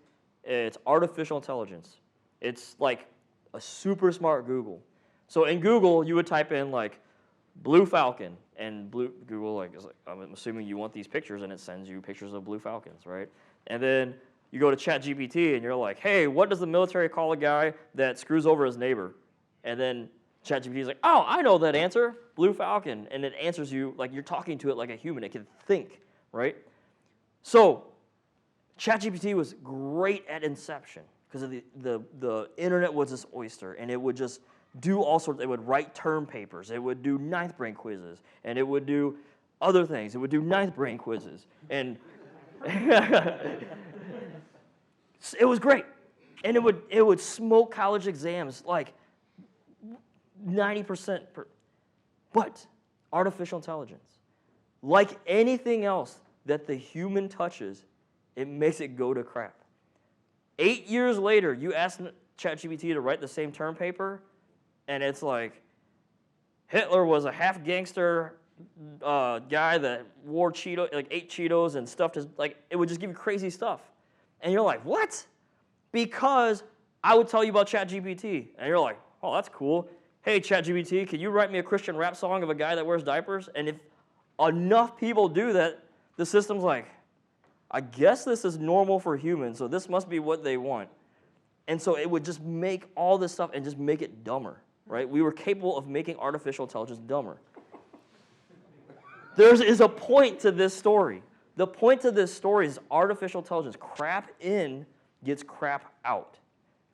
It's artificial intelligence. It's like a super smart Google. So in Google, you would type in like Blue Falcon, and Google is like, I'm assuming you want these pictures, and it sends you pictures of blue falcons, right? And then you go to ChatGPT, and you're like, hey, what does the military call a guy that screws over his neighbor? And then ChatGPT is like, oh, I know that answer, Blue Falcon, and it answers you like you're talking to it like a human. It can think, right? So ChatGPT was great at inception because of the internet was this oyster, and it would just do all sorts. It would write term papers. It would do ninth brain quizzes, and it would do other things. It would do ninth brain quizzes, and it was great. And it would smoke college exams like 90%. But artificial intelligence, like anything else that the human touches, it makes it go to crap. 8 years later, you ask ChatGPT to write the same term paper, and it's like, Hitler was a half gangster guy that wore Cheetos, like ate Cheetos and stuffed his, like, it would just give you crazy stuff. And you're like, what? Because I would tell you about ChatGPT, and you're like, oh, that's cool. Hey, ChatGPT, can you write me a Christian rap song of a guy that wears diapers? And if enough people do that, the system's like, I guess this is normal for humans, so this must be what they want. And so it would just make all this stuff and just make it dumber, right? We were capable of making artificial intelligence dumber. There is a point to this story. The point to this story is artificial intelligence. Crap in gets crap out.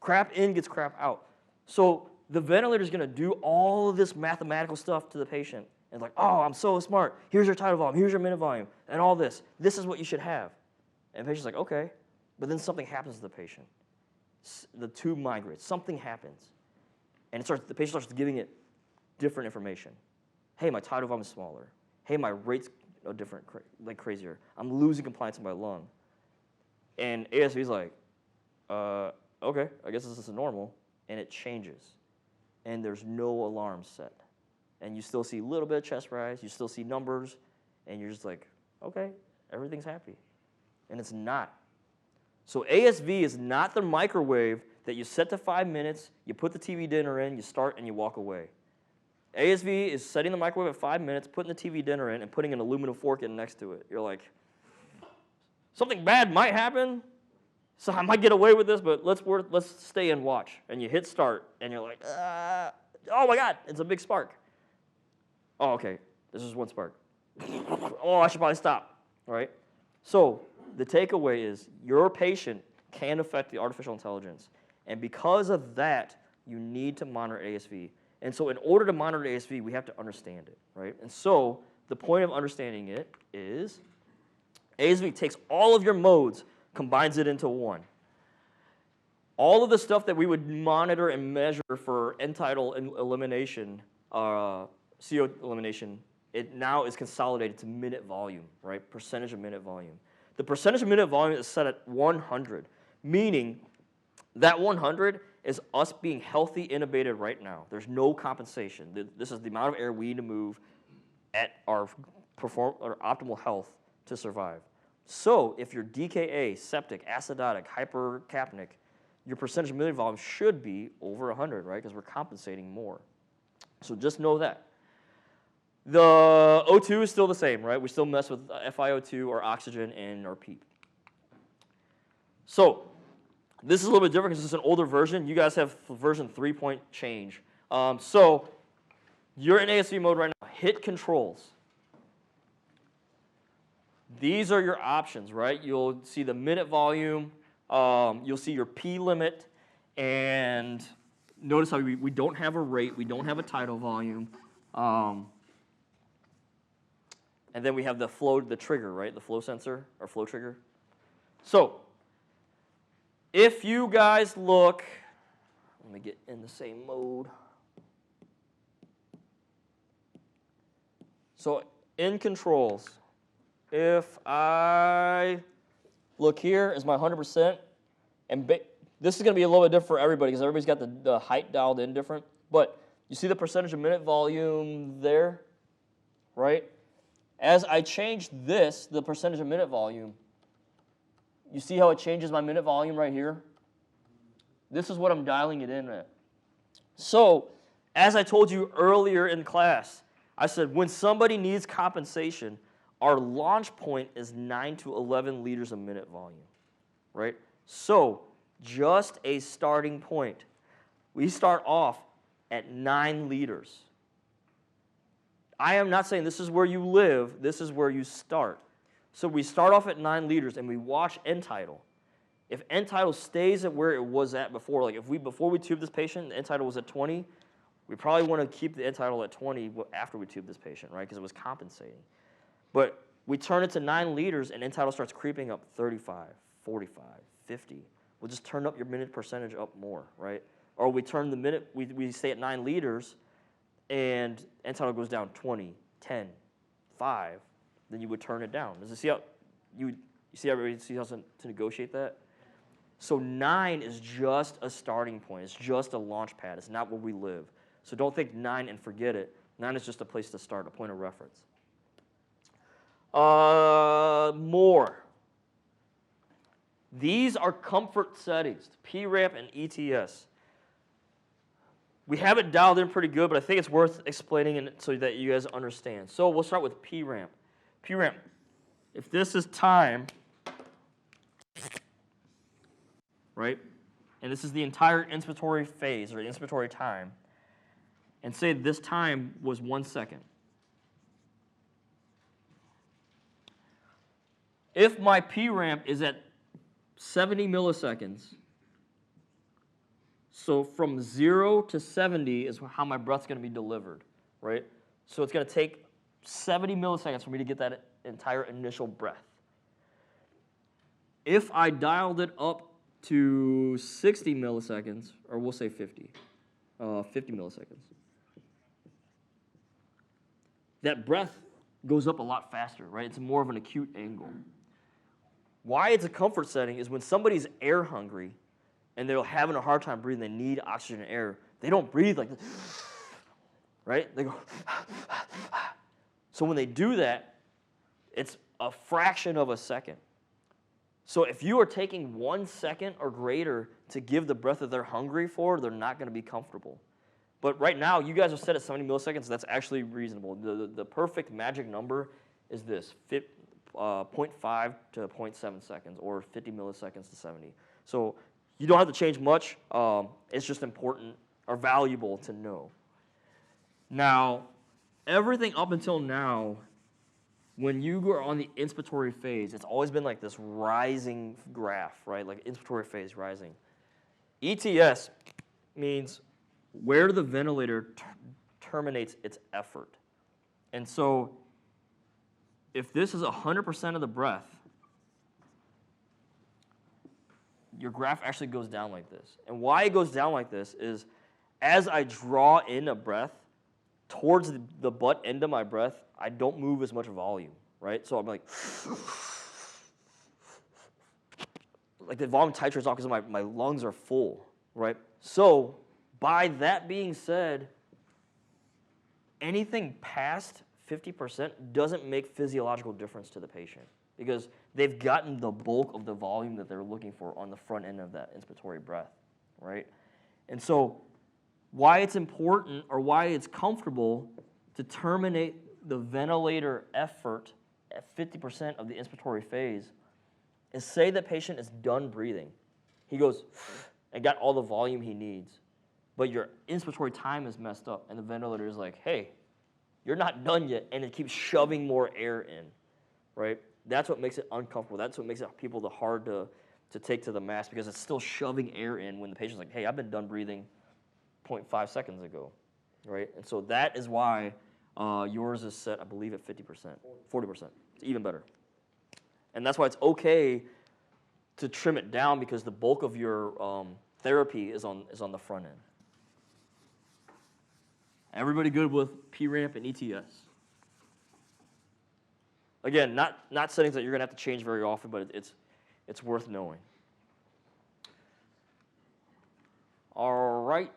Crap in gets crap out. So the ventilator is going to do all of this mathematical stuff to the patient. And like, oh, I'm so smart. Here's your tidal volume. Here's your minute volume. And all this. This is what you should have. And the patient's like, okay. But then something happens to the patient. The tube migrates. Something happens. And the patient starts giving it different information. Hey, my tidal volume is smaller. Hey, my rate's a different, like crazier. I'm losing compliance in my lung. And ASV's like, okay, I guess this is normal. And it changes. And there's no alarm set. And you still see a little bit of chest rise, you still see numbers, and you're just like, okay, everything's happy. And it's not. So ASV is not the microwave that you set to 5 minutes, you put the TV dinner in, you start, and you walk away. ASV is setting the microwave at 5 minutes, putting the TV dinner in, and putting an aluminum fork in next to it. You're like, something bad might happen, so I might get away with this, but let's stay and watch. And you hit start, and you're like, oh my God, it's a big spark. Oh, okay, this is one spark. Oh, I should probably stop, right? So the takeaway is your patient can affect the artificial intelligence. And because of that, you need to monitor ASV. And so in order to monitor ASV, we have to understand it, right? And so the point of understanding it is ASV takes all of your modes, combines it into one. All of the stuff that we would monitor and measure for end-tidal elimination, CO elimination, it now is consolidated to minute volume, right? Percentage of minute volume. The percentage of minute volume is set at 100, meaning that 100 is us being healthy intubated right now. There's no compensation. This is the amount of air we need to move at our optimal health to survive. So if you're DKA, septic, acidotic, hypercapnic, your percentage of minute volume should be over 100, right? Because we're compensating more. So just know that. The O2 is still the same, right? We still mess with FiO2 or oxygen and our PEEP. So this is a little bit different because this is an older version. You guys have version 3 change. So you're in ASV mode right now. Hit controls. These are your options, right? You'll see the minute volume. You'll see your P limit. And notice how we don't have a rate. We don't have a tidal volume. And then we have the flow, the trigger, right? The flow sensor or flow trigger. So if you guys look, let me get in the same mode. So in controls, if I look here is my 100%, and this is going to be a little bit different for everybody because everybody's got the height dialed in different. But you see the percentage of minute volume there, right? As I change this, the percentage of minute volume, you see how it changes my minute volume right here? This is what I'm dialing it in at. So, as I told you earlier in class, I said when somebody needs compensation, our launch point is 9 to 11 liters a minute volume, right? So, just a starting point. We start off at 9 liters. I am not saying this is where you live, this is where you start. So we start off at 9 liters and we watch end tidal. If end tidal stays at where it was at before, like before we tube this patient, the end tidal was at 20, we probably want to keep the end tidal at 20 after we tube this patient, right? Because it was compensating. But we turn it to 9 liters and end tidal starts creeping up 35, 45, 50. We'll just turn up your minute percentage up more, right? Or we turn the minute, we stay at 9 liters and end tidal goes down 20, 10, 5, then you would turn it down. Does it see how you see everybody see how to negotiate that? So 9 is just a starting point. It's just a launch pad. It's not where we live. So don't think 9 and forget it. 9 is just a place to start, a point of reference. More. These are comfort settings, PRAMP and ETS. We have it dialed in pretty good, but I think it's worth explaining it so that you guys understand. So we'll start with PRAMP. PRAMP, if this is time, right, and this is the entire inspiratory phase or inspiratory time, and say this time was 1 second. If my PRAMP is at 70 milliseconds, so from 0 to 70 is how my breath's going to be delivered, right? So it's going to take 70 milliseconds for me to get that entire initial breath. If I dialed it up to 60 milliseconds, or we'll say 50 milliseconds, that breath goes up a lot faster, right? It's more of an acute angle. Why it's a comfort setting is when somebody's air hungry and they're having a hard time breathing, they need oxygen and air, they don't breathe like this, right? They go, so when they do that, it's a fraction of a second. So if you are taking 1 second or greater to give the breath that they're hungry for, they're not going to be comfortable. But right now, you guys are set at 70 milliseconds. That's actually reasonable. The perfect magic number is this, 0.5 to 0.7 seconds, or 50 milliseconds to 70. So you don't have to change much. It's just important or valuable to know. Now, everything up until now, when you are on the inspiratory phase, it's always been like this rising graph, right? Like inspiratory phase rising. ETS means where the ventilator terminates its effort. And so if this is 100% of the breath, your graph actually goes down like this. And why it goes down like this is as I draw in a breath, towards the butt end of my breath, I don't move as much volume, right? So I'm like the volume titrates off because my lungs are full, right? So by that being said, anything past 50% doesn't make physiological difference to the patient because they've gotten the bulk of the volume that they're looking for on the front end of that inspiratory breath, right? And so why it's important or why it's comfortable to terminate the ventilator effort at 50% of the inspiratory phase is say the patient is done breathing. He goes and got all the volume he needs, but your inspiratory time is messed up and the ventilator is like, hey, you're not done yet, and it keeps shoving more air in, right? That's what makes it uncomfortable. That's what makes it hard to take to the mask because it's still shoving air in when the patient's like, hey, I've been done breathing 0.5 seconds ago, right? And so that is why yours is set, I believe, at 50%, 40%. It's even better. And that's why it's okay to trim it down because the bulk of your therapy is on the front end. Everybody good with P-ramp and ETS? Again, not settings that you're going to have to change very often, but it's worth knowing. All right.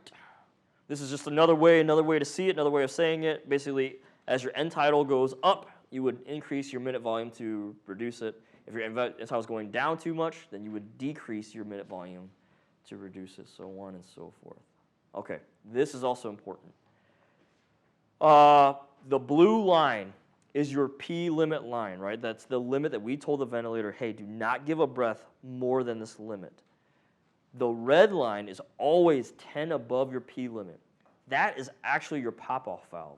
This is just another way to see it, another way of saying it. Basically, as your end tidal goes up, you would increase your minute volume to reduce it. If your end tidal is going down too much, then you would decrease your minute volume to reduce it, so on and so forth. Okay, this is also important. The blue line is your P limit line, right? That's the limit that we told the ventilator, hey, do not give a breath more than this limit. The red line is always 10 above your P limit. That is actually your pop-off valve.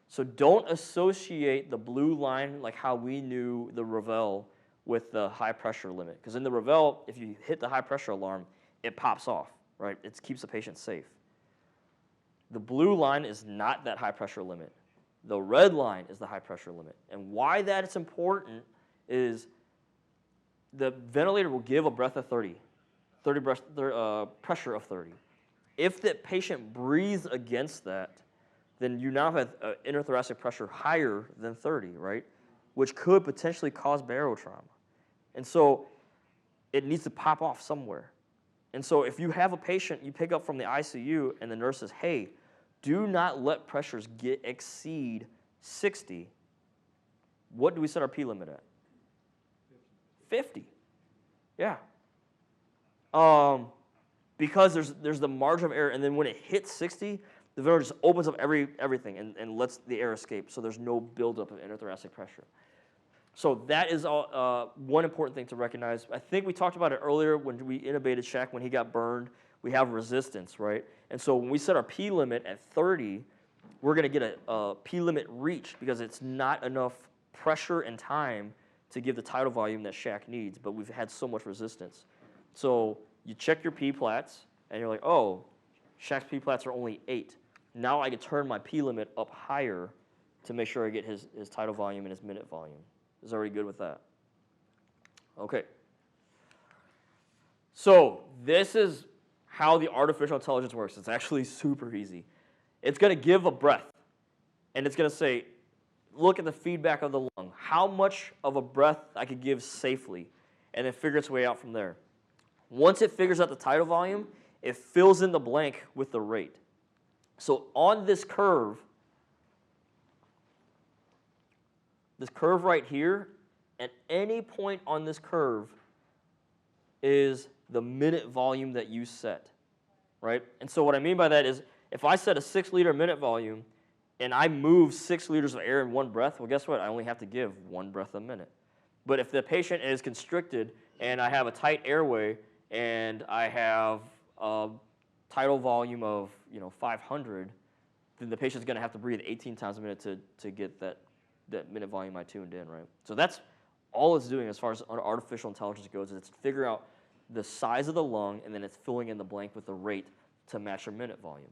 So don't associate the blue line like how we knew the Ravel with the high pressure limit. Because in the Ravel, if you hit the high pressure alarm, it pops off, right? It keeps the patient safe. The blue line is not that high pressure limit. The red line is the high pressure limit. And why that is important is the ventilator will give a breath of 30 pressure of 30. If the patient breathes against that, then you now have interthoracic pressure higher than 30, right? Which could potentially cause barotrauma. And so it needs to pop off somewhere. And so if you have a patient you pick up from the ICU and the nurse says, hey, do not let pressures exceed 60, what do we set our P limit at? 50. Yeah. Because there's the margin of error, and then when it hits 60, the ventilator just opens up everything and lets the air escape, so there's no buildup of interthoracic pressure. So that is one important thing to recognize. I think we talked about it earlier when we intubated Shaq when he got burned. We have resistance, right? And so when we set our P limit at 30, we're going to get a P limit reach because it's not enough pressure and time to give the tidal volume that Shaq needs, but we've had so much resistance. So you check your P-plats, and you're like, oh, Shaq's P-plats are only 8. Now I can turn my P limit up higher to make sure I get his tidal volume and his minute volume. Is everybody good with that? Okay. So this is how the artificial intelligence works. It's actually super easy. It's going to give a breath, and it's going to say, look at the feedback of the lung, how much of a breath I could give safely, and then figure its way out from there. Once it figures out the tidal volume, it fills in the blank with the rate. So on this curve right here, at any point on this curve is the minute volume that you set, right? And so what I mean by that is if I set a 6 liter minute volume and I move 6 liters of air in one breath, well, guess what? I only have to give 1 breath a minute. But if the patient is constricted and I have a tight airway and I have a tidal volume of 500, then the patient's going to have to breathe 18 times a minute to get that minute volume I tuned in, right? So that's all it's doing as far as artificial intelligence goes, is it's figuring out the size of the lung and then it's filling in the blank with the rate to match your minute volume.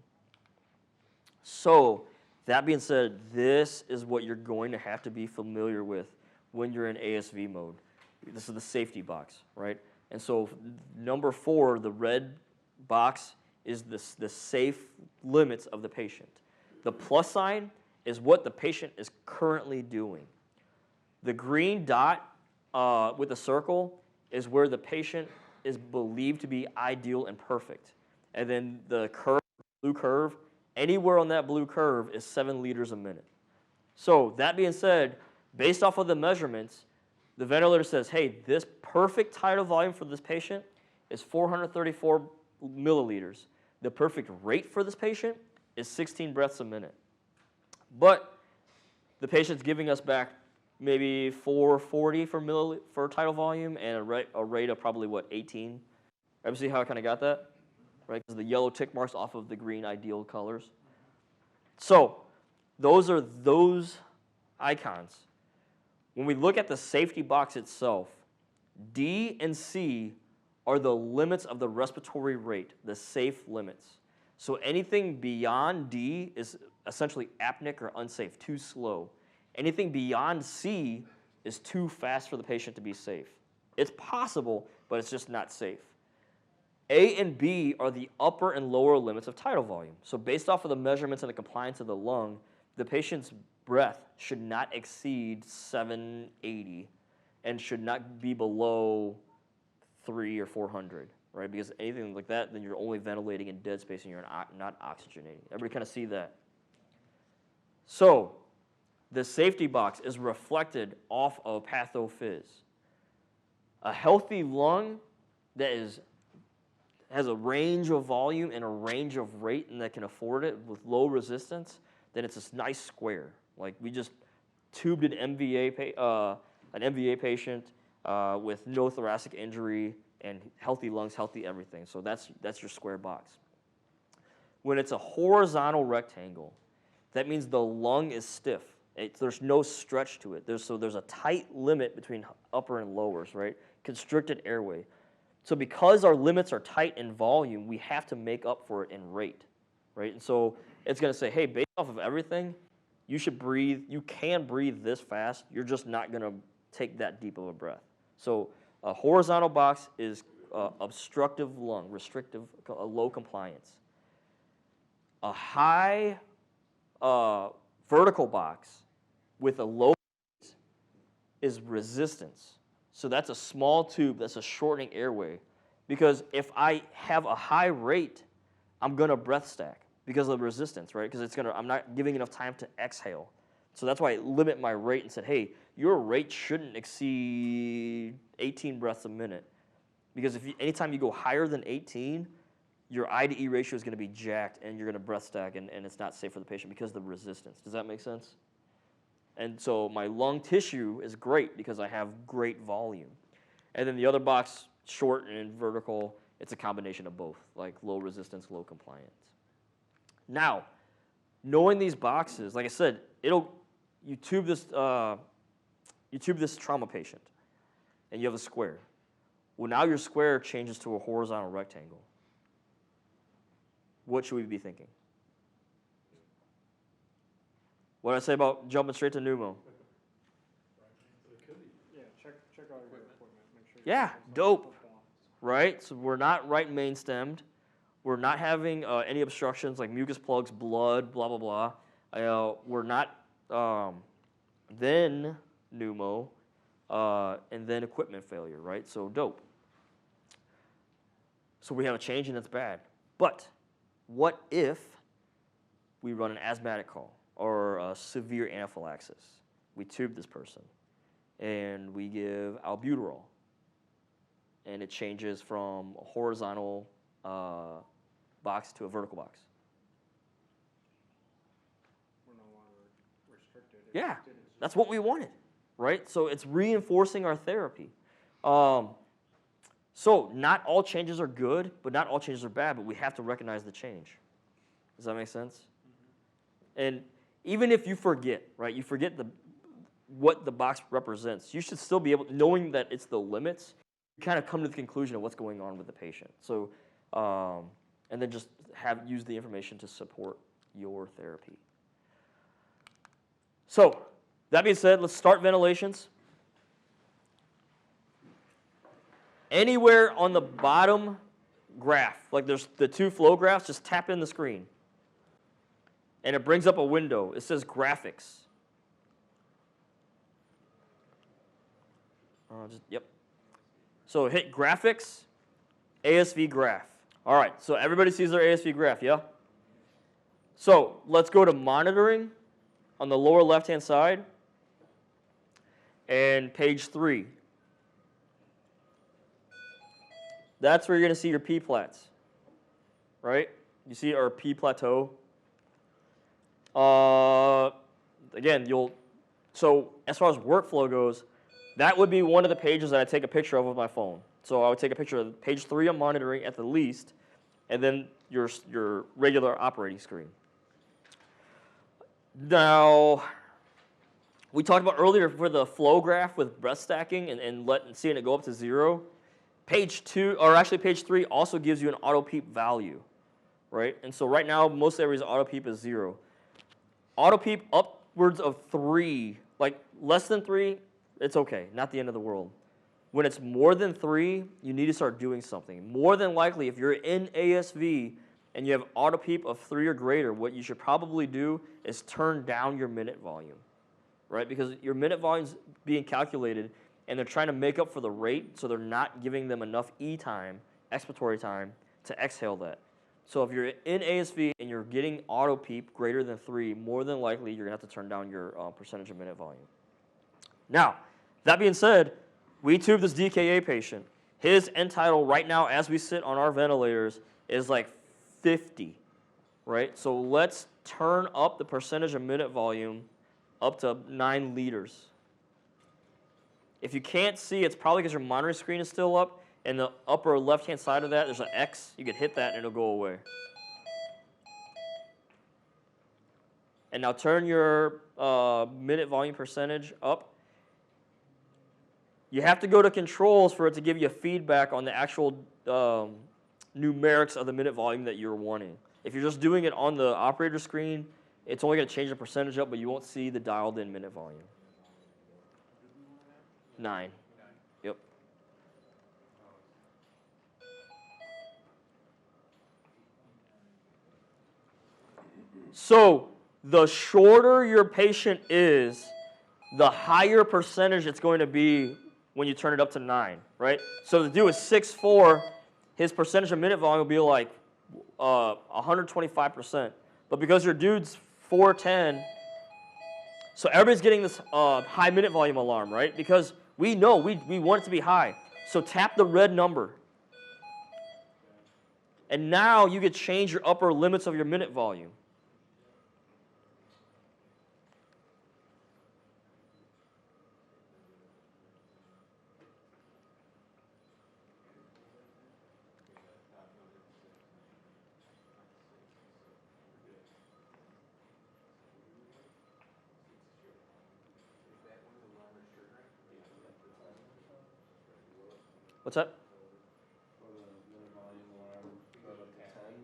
So that being said, this is what you're going to have to be familiar with when you're in ASV mode. This is the safety box, right? And so number 4, the red box, is the safe limits of the patient. The plus sign is what the patient is currently doing. The green dot with the circle is where the patient is believed to be ideal and perfect. And then the curve, blue curve, anywhere on that blue curve is 7 liters a minute. So that being said, based off of the measurements, the ventilator says, hey, this perfect tidal volume for this patient is 434 milliliters. The perfect rate for this patient is 16 breaths a minute. But the patient's giving us back maybe 440 for tidal volume and a rate of probably, 18? Ever see how I kind of got that? Right, because the yellow tick marks off of the green ideal colors. So those are those icons. When we look at the safety box itself, D and C are the limits of the respiratory rate, the safe limits. So anything beyond D is essentially apneic or unsafe, too slow. Anything beyond C is too fast for the patient to be safe. It's possible, but it's just not safe. A and B are the upper and lower limits of tidal volume. So based off of the measurements and the compliance of the lung, the patient's breath should not exceed 780 and should not be below 300 or 400, right? Because anything like that, then you're only ventilating in dead space and you're not oxygenating. Everybody kind of see that? So the safety box is reflected off of pathophys. A healthy lung that has a range of volume and a range of rate and that can afford it with low resistance, then it's this nice square. Like we just tubed an MVA patient with no thoracic injury and healthy lungs, healthy everything. So that's your square box. When it's a horizontal rectangle, that means the lung is stiff. There's no stretch to it. There's a tight limit between upper and lowers, right? Constricted airway. So because our limits are tight in volume, we have to make up for it in rate, right? And so it's going to say, hey, based off of everything, you can breathe this fast. You're just not going to take that deep of a breath. So a horizontal box is obstructive lung, restrictive, low compliance. A high vertical box with a low is resistance. So that's a small tube, that's a shortening airway. Because if I have a high rate, I'm gonna breath stack because of the resistance, right? Because I'm not giving enough time to exhale. So that's why I limit my rate and said, hey, your rate shouldn't exceed 18 breaths a minute. Because anytime you go higher than 18, your I to E ratio is gonna be jacked and you're gonna breath stack and it's not safe for the patient because of the resistance. Does that make sense? And so my lung tissue is great because I have great volume. And then the other box, short and vertical, it's a combination of both, like low resistance, low compliance. Now, knowing these boxes, like I said, you tube this trauma patient, and you have a square. Well, now your square changes to a horizontal rectangle. What should we be thinking? What did I say about jumping straight to pneumo? Yeah, check all your equipment, make sure. Yeah, dope. Right? So we're not right main stemmed. We're not having any obstructions like mucus plugs, blood, blah, blah, blah. We're not then pneumo, and then equipment failure, right? So dope. So we have a change and it's bad. But what if we run an asthmatic call or a severe anaphylaxis? We tube this person and we give albuterol, and it changes from a horizontal box to a vertical box. We're no longer restricted. Yeah, that's what we wanted, right? So it's reinforcing our therapy. So not all changes are good, but not all changes are bad, but we have to recognize the change. Does that make sense? Mm-hmm. And even if you forget, right, you forget what the box represents, you should still be able, knowing that it's the limits, you kind of come to the conclusion of what's going on with the patient. So, and then just use the information to support your therapy. So, that being said, let's start ventilations. Anywhere on the bottom graph, like there's the two flow graphs, just tap in the screen. And it brings up a window. It says graphics. Yep. So hit graphics, ASV graph. All right, so everybody sees their ASV graph, yeah? So let's go to monitoring on the lower left-hand side and page 3. That's where you're going to see your P-plats, right? You see our P-plateau. Again, so as far as workflow goes, that would be one of the pages that I take a picture of with my phone. So I would take a picture of page 3 on monitoring at the least, and then your regular operating screen. Now, we talked about earlier for the flow graph with breath stacking and seeing it go up to 0. Page 2, or actually page 3, also gives you an auto peep value, right? And so right now, most areas auto peep is 0. Auto peep upwards of 3, like less than 3, it's okay, not the end of the world. When it's more than 3, you need to start doing something. More than likely, if you're in ASV and you have auto peep of 3 or greater, what you should probably do is turn down your minute volume, right? Because your minute volume's being calculated, and they're trying to make up for the rate, so they're not giving them enough E time, expiratory time, to exhale that. So if you're in ASV and you're getting auto peep greater than 3, more than likely you're going to have to turn down your percentage of minute volume. Now, that being said, we tube this DKA patient. His end tidal right now, as we sit on our ventilators, is like 50, right? So let's turn up the percentage of minute volume up to 9 liters. If you can't see, it's probably because your monitoring screen is still up, and the upper left-hand side of that, there's an X. You can hit that, and it'll go away. And now turn your minute volume percentage up. You have to go to controls for it to give you a feedback on the actual numerics of the minute volume that you're wanting. If you're just doing it on the operator screen, it's only going to change the percentage up, but you won't see the dialed-in minute volume. 9. Yep. So the shorter your patient is, the higher percentage it's going to be when you turn it up to 9, right? So the dude is 6'4", his percentage of minute volume will be like 125%. But because your dude's 4'10", so everybody's getting this high minute volume alarm, right? Because we know we want it to be high. So tap the red number. And now you can change your upper limits of your minute volume. What's that?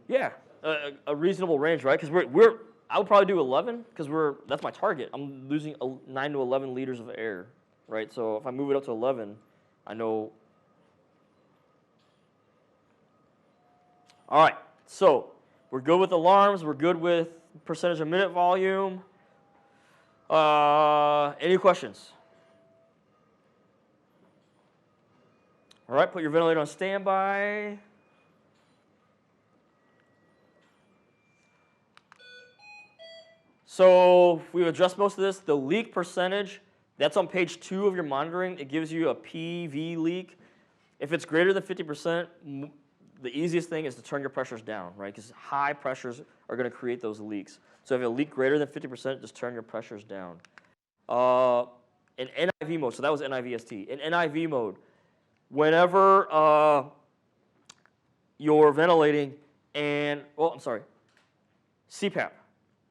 Yeah, a reasonable range, right? Because I would probably do 11 because that's my target. I'm losing 9 to 11 liters of air, right? So if I move it up to 11, I know. All right, so we're good with alarms. We're good with percentage of minute volume. Any questions? All right, put your ventilator on standby. So we've addressed most of this. The leak percentage, that's on page 2 of your monitoring. It gives you a PV leak. If it's greater than 50%, the easiest thing is to turn your pressures down, right? Because high pressures are going to create those leaks. So if you have a leak greater than 50%, just turn your pressures down. In NIV mode, so that was NIVST. In NIV mode, whenever you're ventilating and, well, I'm sorry, CPAP.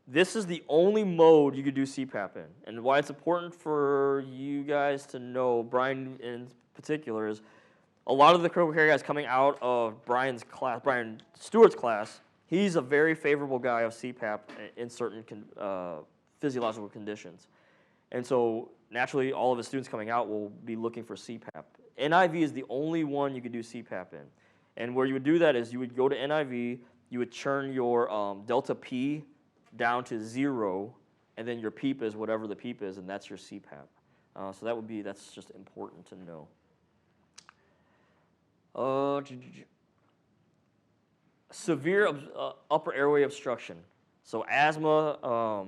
This is the only mode you could do CPAP in. And why it's important for you guys to know, Brian in particular, is a lot of the critical care guys coming out of Brian Stewart's class, he's a very favorable guy of CPAP in certain physiological conditions. And so naturally, all of his students coming out will be looking for CPAP. NIV is the only one you could do CPAP in. And where you would do that is you would go to NIV, you would turn your delta P down to 0, and then your PEEP is whatever the PEEP is, and that's your CPAP. So that's just important to know. Severe upper airway obstruction. So asthma,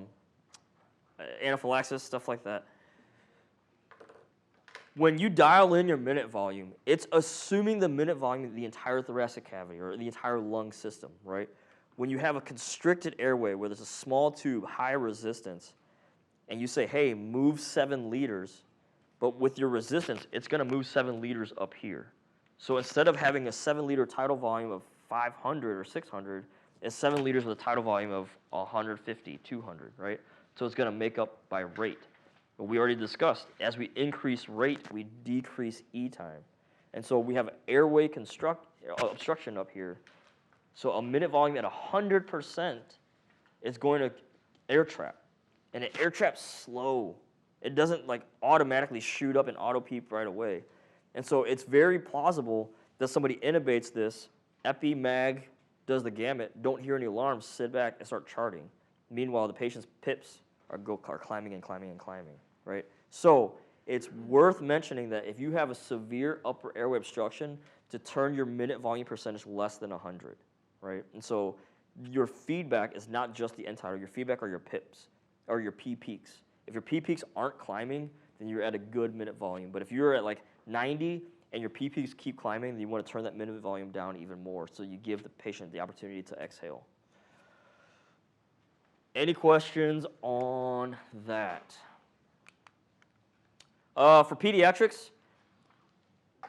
anaphylaxis, stuff like that. When you dial in your minute volume, it's assuming the minute volume of the entire thoracic cavity or the entire lung system, right? When you have a constricted airway where there's a small tube, high resistance, and you say, hey, move 7 liters, but with your resistance, it's going to move 7 liters up here. So instead of having a 7-liter tidal volume of 500 or 600, it's 7 liters with a tidal volume of 150, 200, right? So it's going to make up by rate. But we already discussed, as we increase rate, we decrease E time. And so we have airway obstruction up here. So a minute volume at 100% is going to air trap. And it air traps slow. It doesn't like automatically shoot up and auto PEEP right away. And so it's very plausible that somebody intubates this, epi, mag, does the gamut, don't hear any alarms, sit back and start charting. Meanwhile, the patient's PIPs are climbing and climbing and climbing, right? So it's worth mentioning that if you have a severe upper airway obstruction, to turn your minute volume percentage less than 100, right? And so your feedback is not just the end tidal, your feedback are your PIPs, or your P peaks. If your P peaks aren't climbing, then you're at a good minute volume. But if you're at like 90 and your P peaks keep climbing, then you want to turn that minute volume down even more so you give the patient the opportunity to exhale. Any questions on that? For pediatrics,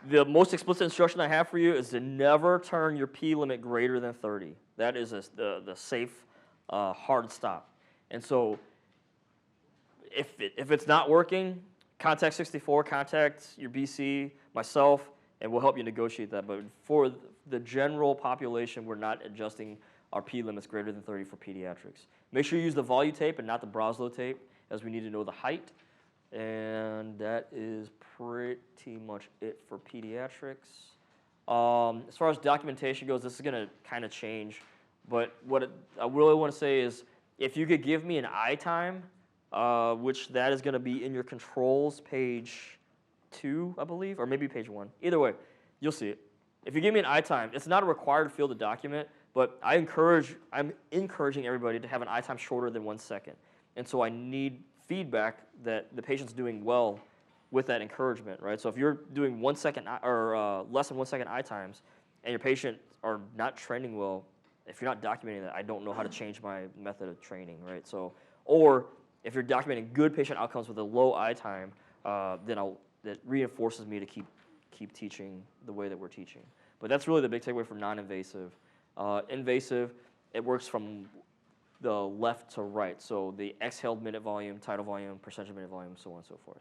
the most explicit instruction I have for you is to never turn your P limit greater than 30. That is the safe, hard stop. And so if it's not working, contact 64, contact your BC, myself, and we'll help you negotiate that. But for the general population, we're not adjusting our P limits greater than 30 for pediatrics. Make sure you use the Volu tape and not the Broslow tape, as we need to know the height. And that is pretty much it for pediatrics. As far as documentation goes, this is going to kind of change. But what I really want to say is, if you could give me an I time, which that is going to be in your controls, page 2, I believe, or maybe page 1. Either way, you'll see it. If you give me an I time, it's not a required field of document, but I'm encouraging everybody to have an I time shorter than 1 second. And so I need feedback that the patient's doing well with that encouragement, right? So if you're doing 1 second or less than 1 second I times, and your patient are not training well, if you're not documenting that, I don't know how to change my method of training, right? So, or if you're documenting good patient outcomes with a low I time, then that reinforces me to keep teaching the way that we're teaching. But that's really the big takeaway for non-invasive. Invasive, it works from the left to right. So the exhaled minute volume, tidal volume, percentage of minute volume, so on and so forth.